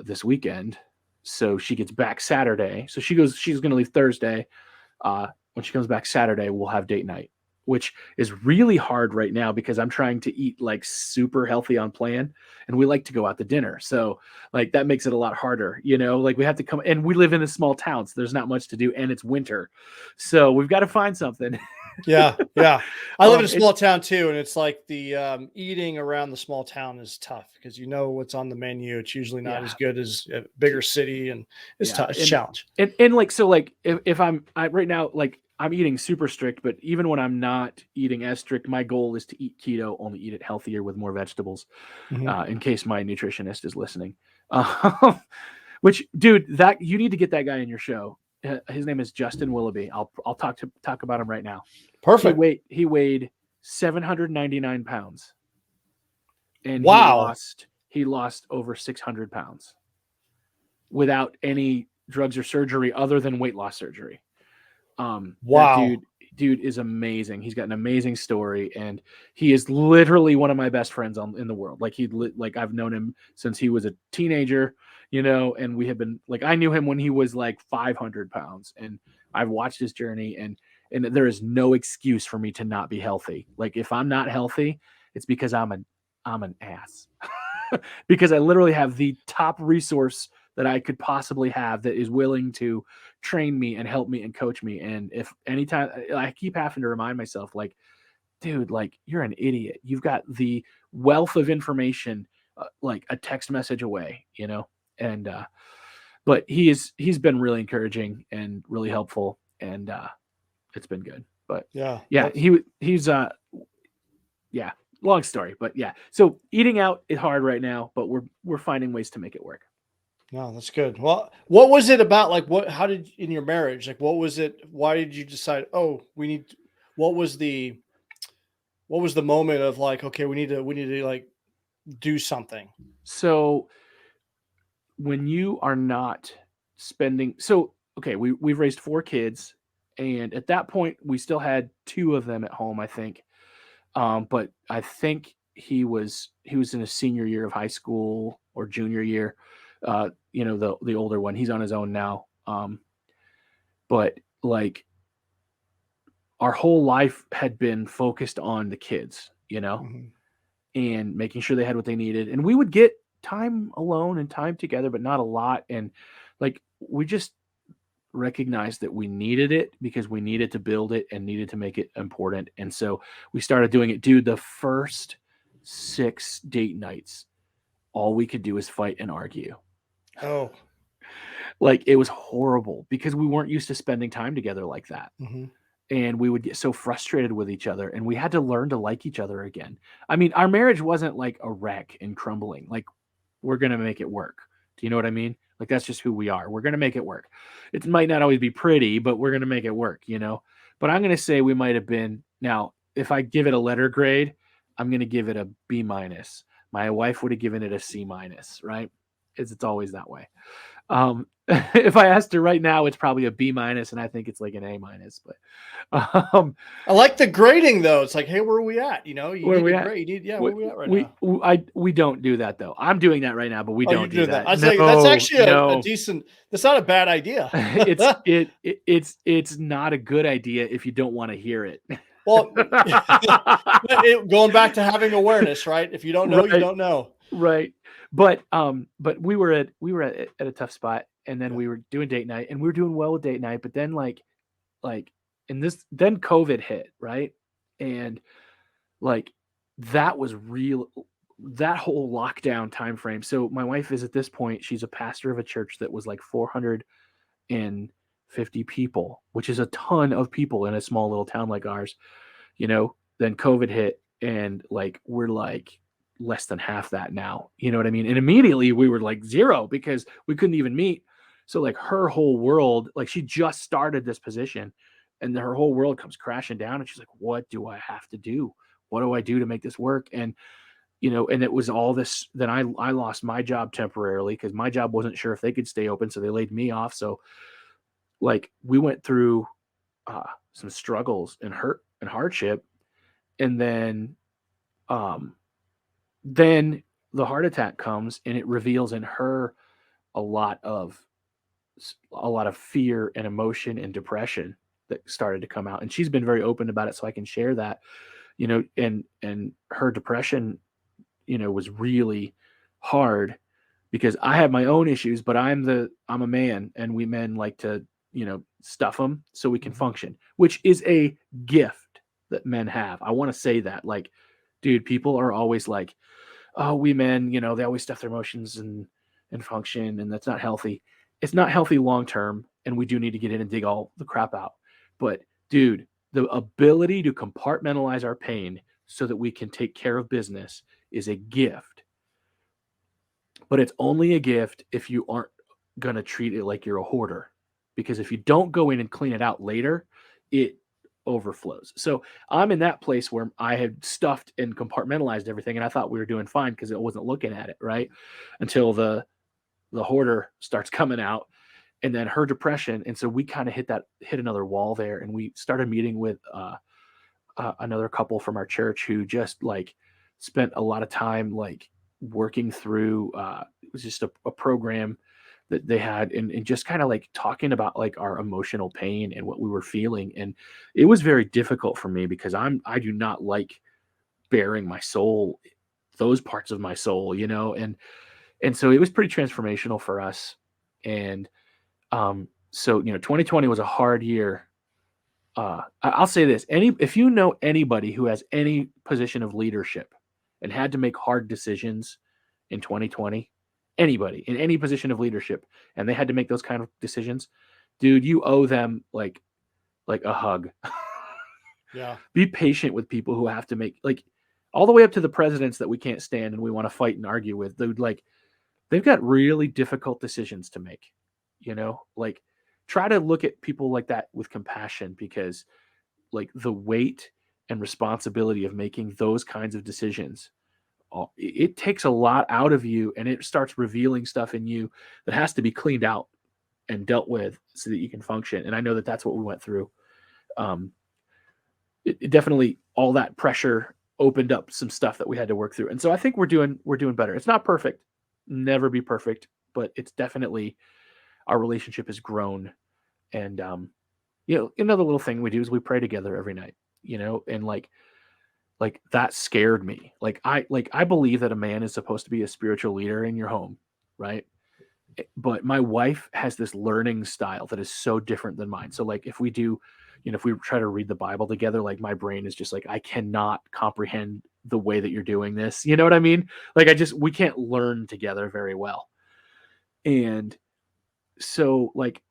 this weekend. So she gets back Saturday. So she's going to leave Thursday. When she comes back Saturday, we'll have date night, which is really hard right now because I'm trying to eat like super healthy on plan and we like to go out to dinner. So like that makes it a lot harder, like we have to come and we live in a small town. So there's not much to do and it's winter. So we've got to find something. Yeah. I live in a small town too. And it's like the eating around the small town is tough because what's on the menu. It's usually not as good as a bigger city and it's tough. It's a challenge. And like, so like if I'm right now, like I'm eating super strict, but even when I'm not eating as strict, my goal is to eat keto, only eat it healthier with more vegetables, in case my nutritionist is listening. Which, dude, that you need to get that guy in your show. His name is Justin Willoughby. I'll talk about him right now. Perfect. He weighed 799 pounds, and wow, he lost over 600 pounds without any drugs or surgery other than weight loss surgery. Wow. That dude is amazing. He's got an amazing story and he is literally one of my best friends in the world. Like I've known him since he was a teenager, and we have been like, I knew him when he was like 500 pounds and I've watched his journey and there is no excuse for me to not be healthy. Like if I'm not healthy, it's because I'm an ass because I literally have the top resource that I could possibly have that is willing to train me and help me and coach me. And if anytime I keep having to remind myself, like, dude, like you're an idiot. You've got the wealth of information, like a text message away, and, but he's been really encouraging and really helpful and, it's been good, but he's long story, but so eating out is hard right now, but we're finding ways to make it work. No, that's good. Well, what was it about? Like how did in your marriage, like, what was it? Why did you decide, what was the moment of like, okay, we need to like do something. So when you are not spending, we've raised 4 kids and at that point we still had 2 of them at home, I think. But I think he was in his senior year of high school or junior year. The older one, he's on his own now. But like our whole life had been focused on the kids, and making sure they had what they needed. And we would get time alone and time together, but not a lot. And like we just recognized that we needed it because we needed to build it and needed to make it important. And so we started doing it. Dude, the first 6 date nights, all we could do is fight and argue. Oh, Like, it was horrible because we weren't used to spending time together like that. mm-hmm. And we would get so frustrated with each other, and we had to learn to like each other again. I mean, our marriage wasn't like a wreck and crumbling. Like, we're going to make it work. Do you know what I mean? Like, that's just who we are. We're going to make it work. It might not always be pretty, but we're going to make it work, you know? But I'm going to say we might have been, now, if I give it a letter grade, I'm going to give it a B minus. My wife would have given it a C minus, right? It's always that way. If I asked her right now, it's probably a B minus, and I think it's like an A minus. But I like the grading though. It's like, hey, where are we at? You know, you where are need we to at? grade. Where are we at right now? We don't do that though. I'm doing that right now, but we don't do that. I was like, that's actually a decent. That's not a bad idea. It's not a good idea if you don't want to hear it. Well, going back to having awareness, right? If you don't know, you don't know. Right. But we were at a tough spot, and then we were doing date night, and we were doing well with date night, but then then COVID hit, right? And like, that was real, that whole lockdown time frame. So my wife is, at this point, she's a pastor of a church that was like 450 people, which is a ton of people in a small little town like ours, you know. Then COVID hit, and like, we're like less than half that now, you know what I mean? And immediately we were like 0 because we couldn't even meet. So like, her whole world, like, she just started this position, and her whole world comes crashing down, and she's like, what do I have to do? What do I do to make this work? And, you know, and it was all this. Then I lost my job temporarily because my job wasn't sure if they could stay open, so they laid me off. So like, we went through some struggles and hurt and hardship, and then the heart attack comes, and it reveals in her a lot of fear and emotion and depression that started to come out. And she's been very open about it, so I can share that, you know. And her depression, you know, was really hard because I have my own issues, but I'm a man, and we men like to, you know, stuff them so we can function, which is a gift that men have. I want to say that, like, dude, people are always like, oh, we men, you know, they always stuff their emotions and function, and that's not healthy. It's not healthy long term, and we do need to get in and dig all the crap out. But dude, the ability to compartmentalize our pain so that we can take care of business is a gift. But it's only a gift if you aren't going to treat it like you're a hoarder. Because if you don't go in and clean it out later, it overflows. So I'm in that place where I had stuffed and compartmentalized everything, and I thought we were doing fine because I wasn't looking at it, right? Until the hoarder starts coming out, and then her depression. And so we kind of hit another wall there, and we started meeting with another couple from our church who just like spent a lot of time like working through it was just a program that they had, and just kind of like talking about like our emotional pain and what we were feeling. And it was very difficult for me because I do not like bearing my soul, those parts of my soul, you know. And so it was pretty transformational for us. And so, you know, 2020 was a hard year. I'll say this: if you know anybody who has any position of leadership and had to make hard decisions in 2020, anybody in any position of leadership, and they had to make those kind of decisions, dude, you owe them like a hug. Yeah. Be patient with people who have to make, like, all the way up to the presidents that we can't stand and we want to fight and argue with. Dude, like, they've got really difficult decisions to make, you know. Like, try to look at people like that with compassion, because like, the weight and responsibility of making those kinds of decisions, it takes a lot out of you, and it starts revealing stuff in you that has to be cleaned out and dealt with so that you can function. And I know that that's what we went through. It definitely, all that pressure opened up some stuff that we had to work through. And so I think we're doing better. It's not perfect, never be perfect, but it's definitely, our relationship has grown. And, you know, another little thing we do is we pray together every night, you know. And like that scared me. I believe that a man is supposed to be a spiritual leader in your home, right? but my wife has this learning style that is so different than mine. So like if we do, if we try to read the Bible together, like my brain is just like, I cannot comprehend the way that you're doing this. You know what I mean? Like we can't learn together very well. And so like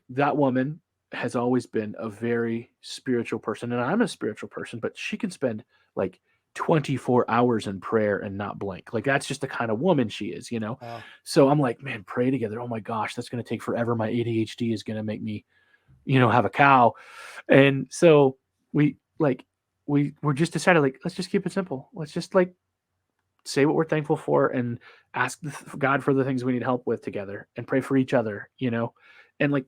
that woman has always been a very spiritual person, and I'm a spiritual person, but she can spend like 24 hours in prayer and not blink. Like that's just the kind of woman she is, Wow. So I'm like, man, pray together. Oh my gosh, that's going to take forever. My ADHD is going to make me, have a cow. And so we're just decided, like, let's just keep it simple. Let's just like say what we're thankful for and ask God for the things we need help with together and pray for each other, and like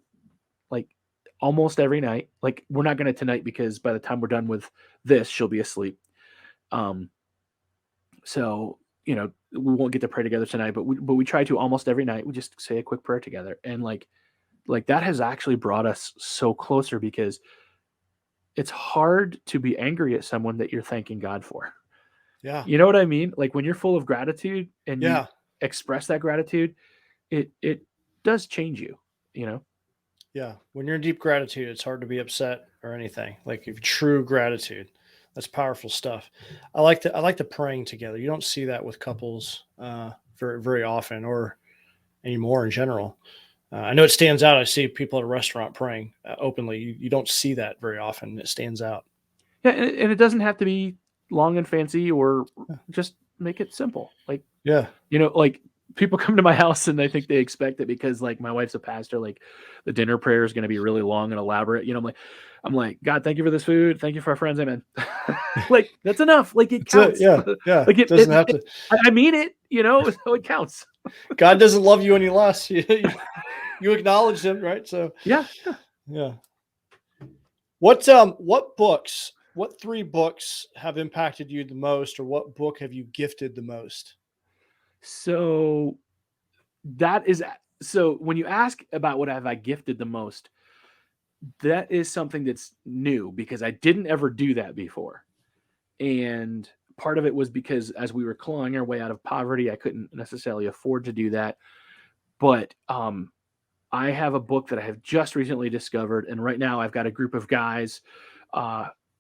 almost every night. Like we're not going to tonight because by the time we're done with this, she'll be asleep. So, we won't get to pray together tonight, but we try to almost every night. We just say a quick prayer together. And like that has actually brought us so closer, because it's hard to be angry at someone that you're thanking God for. Yeah. You know what I mean? Like when you're full of gratitude and you Yeah. express that gratitude, it does change you, Yeah. When you're in deep gratitude, it's hard to be upset or anything. Like if true gratitude, that's powerful stuff. I like the praying together. You don't see that with couples very, very often or anymore in general. I know it stands out. I see people at a restaurant praying openly. You don't see that very often. It stands out. Yeah, and it doesn't have to be long and fancy, or just make it simple. Like, Yeah. Like people come to my house and I think they expect it because like my wife's a pastor, like the dinner prayer is going to be really long and elaborate. I'm like, God, thank you for this food. Thank you for our friends. Amen. Like that's enough. Like it counts. Yeah. Yeah. Like it doesn't have to. I mean it, so it counts. God doesn't love you any less. You acknowledge him, right? So yeah. What books? What 3 books have impacted you the most, or what book have you gifted the most? So when you ask about what have I gifted the most, that is something that's new because I didn't ever do that before. And part of it was because as we were clawing our way out of poverty, I couldn't necessarily afford to do that. But I have a book that I have just recently discovered. And right now I've got a group of guys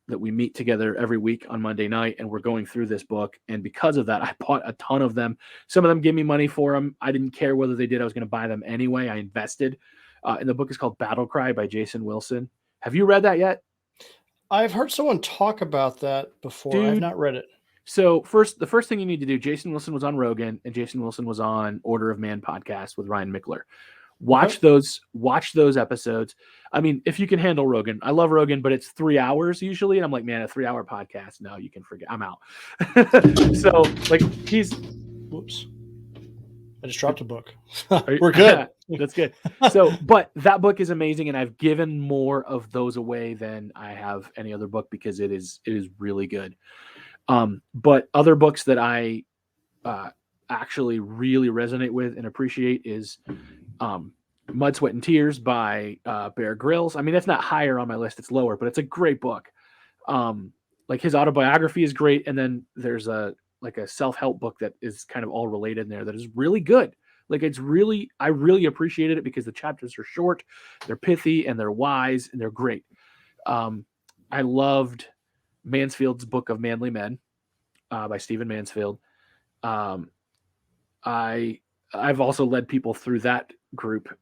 that we meet together every week on Monday night, and we're going through this book. And because of that, I bought a ton of them. Some of them gave me money for them. I didn't care whether they did. I was going to buy them anyway. I invested. And the book is called Battle Cry by Jason Wilson. Have you read that yet? I've heard someone talk about that before. Dude, I've not read it. So the first thing you need to do, Jason Wilson was on Rogan, and Jason Wilson was on Order of Man podcast with Ryan Mickler. Watch those episodes. I mean, if you can handle Rogan, I love Rogan, but it's 3 hours usually. And I'm like, man, a 3-hour podcast. No, you can forget. I'm out. So like whoops. I just dropped a book. We're We're good. That's good. So, but that book is amazing. And I've given more of those away than I have any other book because it is really good. But other books that I actually really resonate with and appreciate is Mud, Sweat, and Tears by Bear Grylls. I mean, that's not higher on my list. It's lower, but it's a great book. Like his autobiography is great. And then there's a self-help book that is kind of all related in there that is really good. Like I really appreciated it because the chapters are short, they're pithy, and they're wise, and they're great. I loved Mansfield's Book of Manly Men by Stephen Mansfield. I've also led people through that group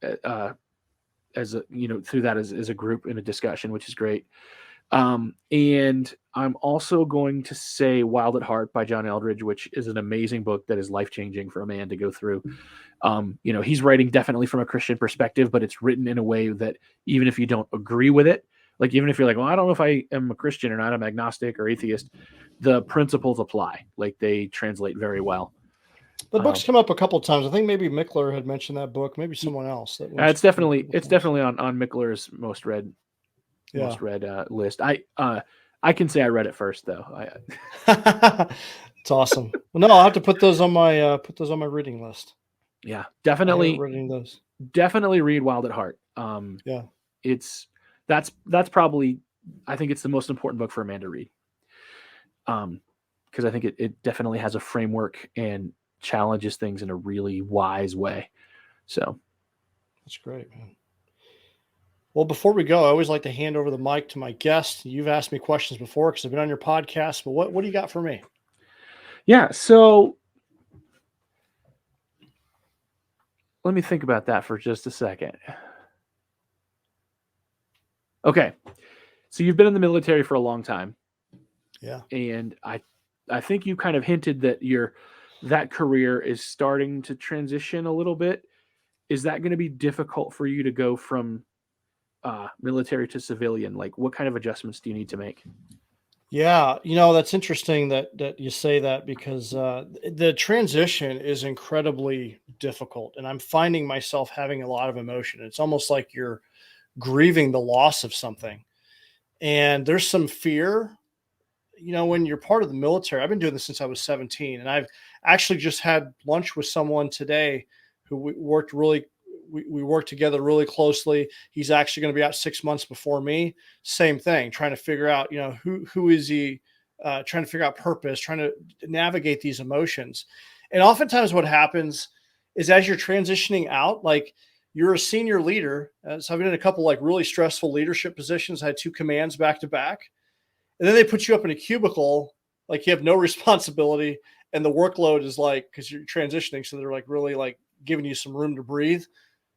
as a group in a discussion, which is great. And I'm also going to say Wild at Heart by John Eldridge, which is an amazing book that is life-changing for a man to go through. He's writing definitely from a Christian perspective, but it's written in a way that even if you don't agree with it, like even if you're like, well, I don't know if I am a Christian or not, I'm agnostic or atheist, the principles apply. Like they translate very well. The book's come up a couple of times. I think maybe Mickler had mentioned that book, maybe someone else. It's definitely on Mickler's most read list. I can say I read it first though. It's awesome. Well, no, I'll have to put those on my reading list. Yeah, definitely reading those. Definitely read Wild at Heart. That's probably, I think it's the most important book for a man to read. Because I think it definitely has a framework and challenges things in a really wise way. So That's great, man. Well, before we go, I always like to hand over the mic to my guest. You've asked me questions before because I've been on your podcast, but what do you got for me? yeah, so let me think about that for just a second. Okay. So you've been in the military for a long time. Yeah. And I think you kind of hinted that that career is starting to transition a little bit. Is that going to be difficult for you to go from military to civilian? Like, what kind of adjustments do you need to make? Yeah, that's interesting that you say that because the transition is incredibly difficult, and I'm finding myself having a lot of emotion. It's almost like you're grieving the loss of something, and there's some fear. When you're part of the military, I've been doing this since I was 17, and I've actually just had lunch with someone today who we worked together really closely. He's actually going to be out 6 months before me. Same thing, trying to figure out, who is he, trying to figure out purpose, trying to navigate these emotions. And oftentimes what happens is as you're transitioning out, like you're a senior leader. So I've been in a couple like really stressful leadership positions. I had 2 commands back to back. And then they put you up in a cubicle, like you have no responsibility. And the workload is like, because you're transitioning. So they're like really like giving you some room to breathe.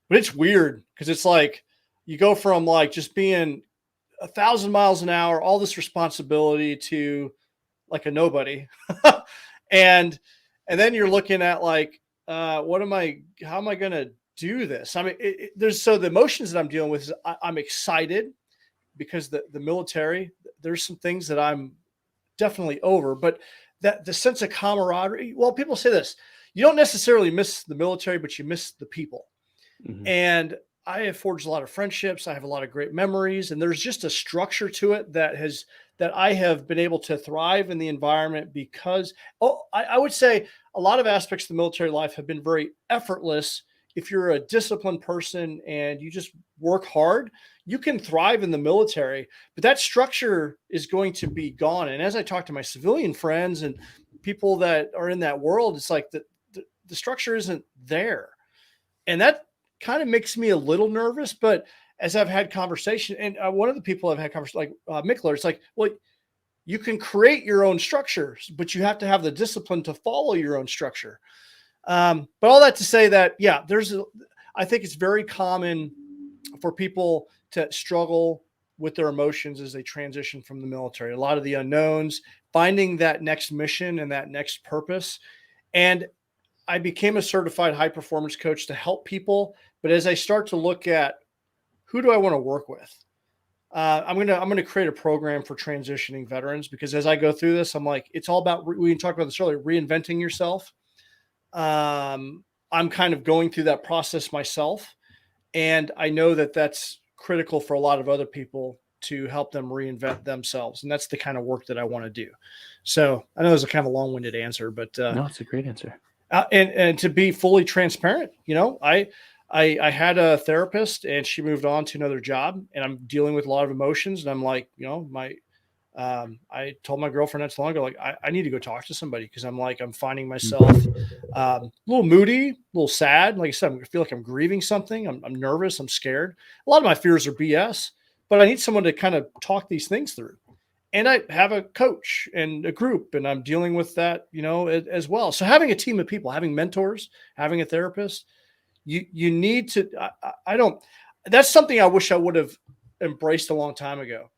But it's weird because it's like you go from like just being 1,000 miles an hour, all this responsibility to like a nobody. and then you're looking at like, how am I going to do this? I mean, so the emotions that I'm dealing with is I'm excited because the military, there's some things that I'm definitely over, but that the sense of camaraderie, well, people say this, you don't necessarily miss the military, but you miss the people. Mm-hmm. And I have forged a lot of friendships. I have a lot of great memories, and there's just a structure to it that I have been able to thrive in the environment because, I would say a lot of aspects of the military life have been very effortless. If you're a disciplined person and you just work hard, you can thrive in the military, but that structure is going to be gone. And as I talk to my civilian friends and people that are in that world, it's like the structure isn't there. And that kind of makes me a little nervous, but as I've had conversation, and one of the people I've had conversation, like Mickler, it's like, well, you can create your own structures, but you have to have the discipline to follow your own structure. But all that to say that, yeah, I think it's very common for people to struggle with their emotions as they transition from the military. A lot of the unknowns, finding that next mission and that next purpose. And I became a certified high performance coach to help people. But as I start to look at who do I want to work with, I'm gonna create a program for transitioning veterans because as I go through this, I'm like, it's all about we talked about this earlier, reinventing yourself. I'm kind of going through that process myself, and I know that that's critical for a lot of other people to help them reinvent themselves, and that's the kind of work that I want to do. So I know it's a kind of long-winded answer, but No, it's a great answer. And to be fully transparent, I had a therapist and she moved on to another job, and I'm dealing with a lot of emotions. And I'm like, I told my girlfriend not too long ago, like, I need to go talk to somebody because I'm finding myself a little moody, a little sad. Like I said, I feel like I'm grieving something. I'm nervous. I'm scared. A lot of my fears are BS, but I need someone to kind of talk these things through. And I have a coach and a group, and I'm dealing with that, as well. So having a team of people, having mentors, having a therapist, you need to, I don't, that's something I wish I would have embraced a long time ago.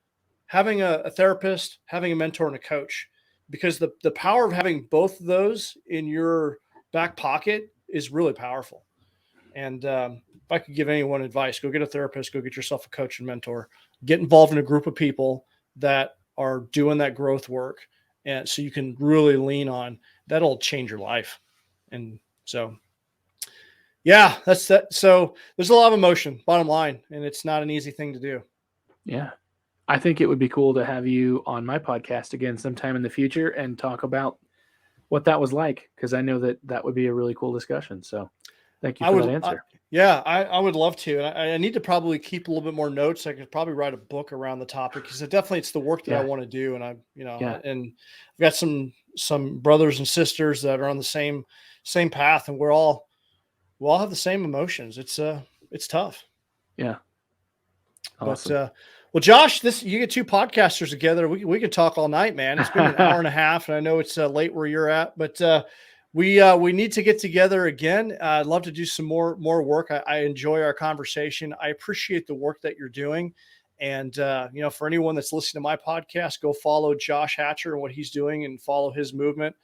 Having a therapist, having a mentor and a coach, because the power of having both of those in your back pocket is really powerful. And if I could give anyone advice, go get a therapist, go get yourself a coach and mentor, get involved in a group of people that are doing that growth work. And so you can really lean on that'll change your life. And so, yeah, that's that. So there's a lot of emotion, bottom line, and it's not an easy thing to do. Yeah. I think it would be cool to have you on my podcast again sometime in the future and talk about what that was like, because I know that would be a really cool discussion. So thank you for that answer. I would love to. And I need to probably keep a little bit more notes. I could probably write a book around the topic because it's the work that I want to do. And and I've got some brothers and sisters that are on the same path, and we're all we all have the same emotions. It's tough. Yeah. Awesome. But well, Josh, you get two podcasters together. We could talk all night, man. It's been an hour and a half, and I know it's late where you're at, but we need to get together again. I'd love to do some more work. I enjoy our conversation. I appreciate the work that you're doing, and for anyone that's listening to my podcast, go follow Josh Hatcher and what he's doing, and follow his movement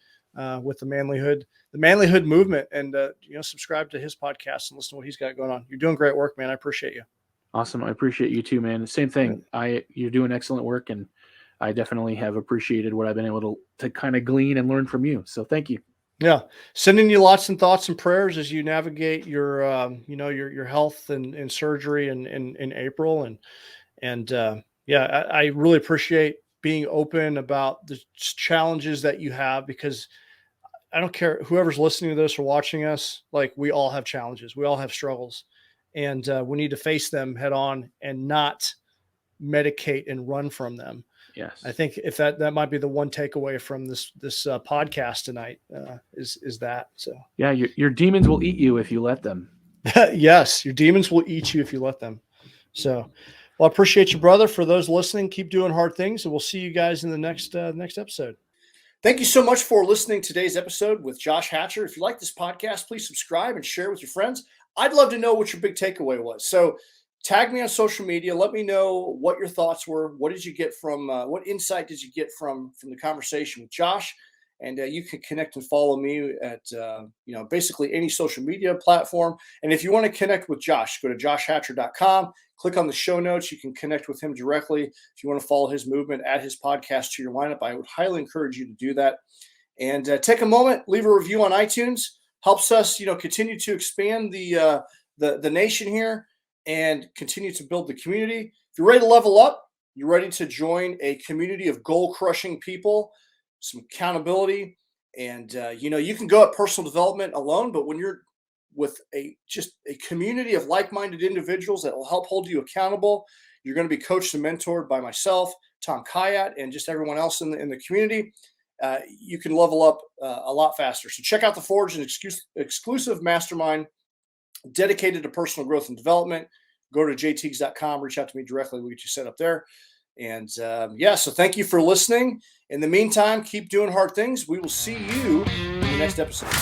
with the Manlihood movement, and subscribe to his podcast and listen to what he's got going on. You're doing great work, man. I appreciate you. Awesome. I appreciate you too, man. Same thing. You're doing excellent work, and I definitely have appreciated what I've been able to kind of glean and learn from you. So thank you. Yeah. Sending you lots of thoughts and prayers as you navigate your health and surgery in April. I really appreciate being open about the challenges that you have, because I don't care whoever's listening to this or watching us, like, we all have challenges. We all have struggles. And we need to face them head on and not medicate and run from them. Yes. I think if that might be the one takeaway from this podcast tonight is that. So yeah, your demons will eat you if you let them. Yes, your demons will eat you if you let them. So, well, I appreciate you, brother. For those listening, keep doing hard things, and we'll see you guys in the next episode. Thank you so much for listening to today's episode with Josh Hatcher. If you like this podcast, please subscribe and share with your friends. I'd love to know what your big takeaway was. So tag me on social media. Let me know what your thoughts were. What did you get from, what insight did you get from the conversation with Josh? And you can connect and follow me at, basically any social media platform. And if you want to connect with Josh, go to joshhatcher.com, click on the show notes. You can connect with him directly. If you want to follow his movement, add his podcast to your lineup, I would highly encourage you to do that. And take a moment, leave a review on iTunes. Helps us, continue to expand the nation here and continue to build the community. If you're ready to level up, you're ready to join a community of goal-crushing people, some accountability, and you can go at personal development alone, but when you're with a community of like-minded individuals that will help hold you accountable, you're going to be coached and mentored by myself, Tom Kayat, and just everyone else in the community. You can level up a lot faster. So check out the Forge, an exclusive mastermind dedicated to personal growth and development. Go to jteagues.com, reach out to me directly. We'll get you set up there. And so thank you for listening. In the meantime, keep doing hard things. We will see you in the next episode.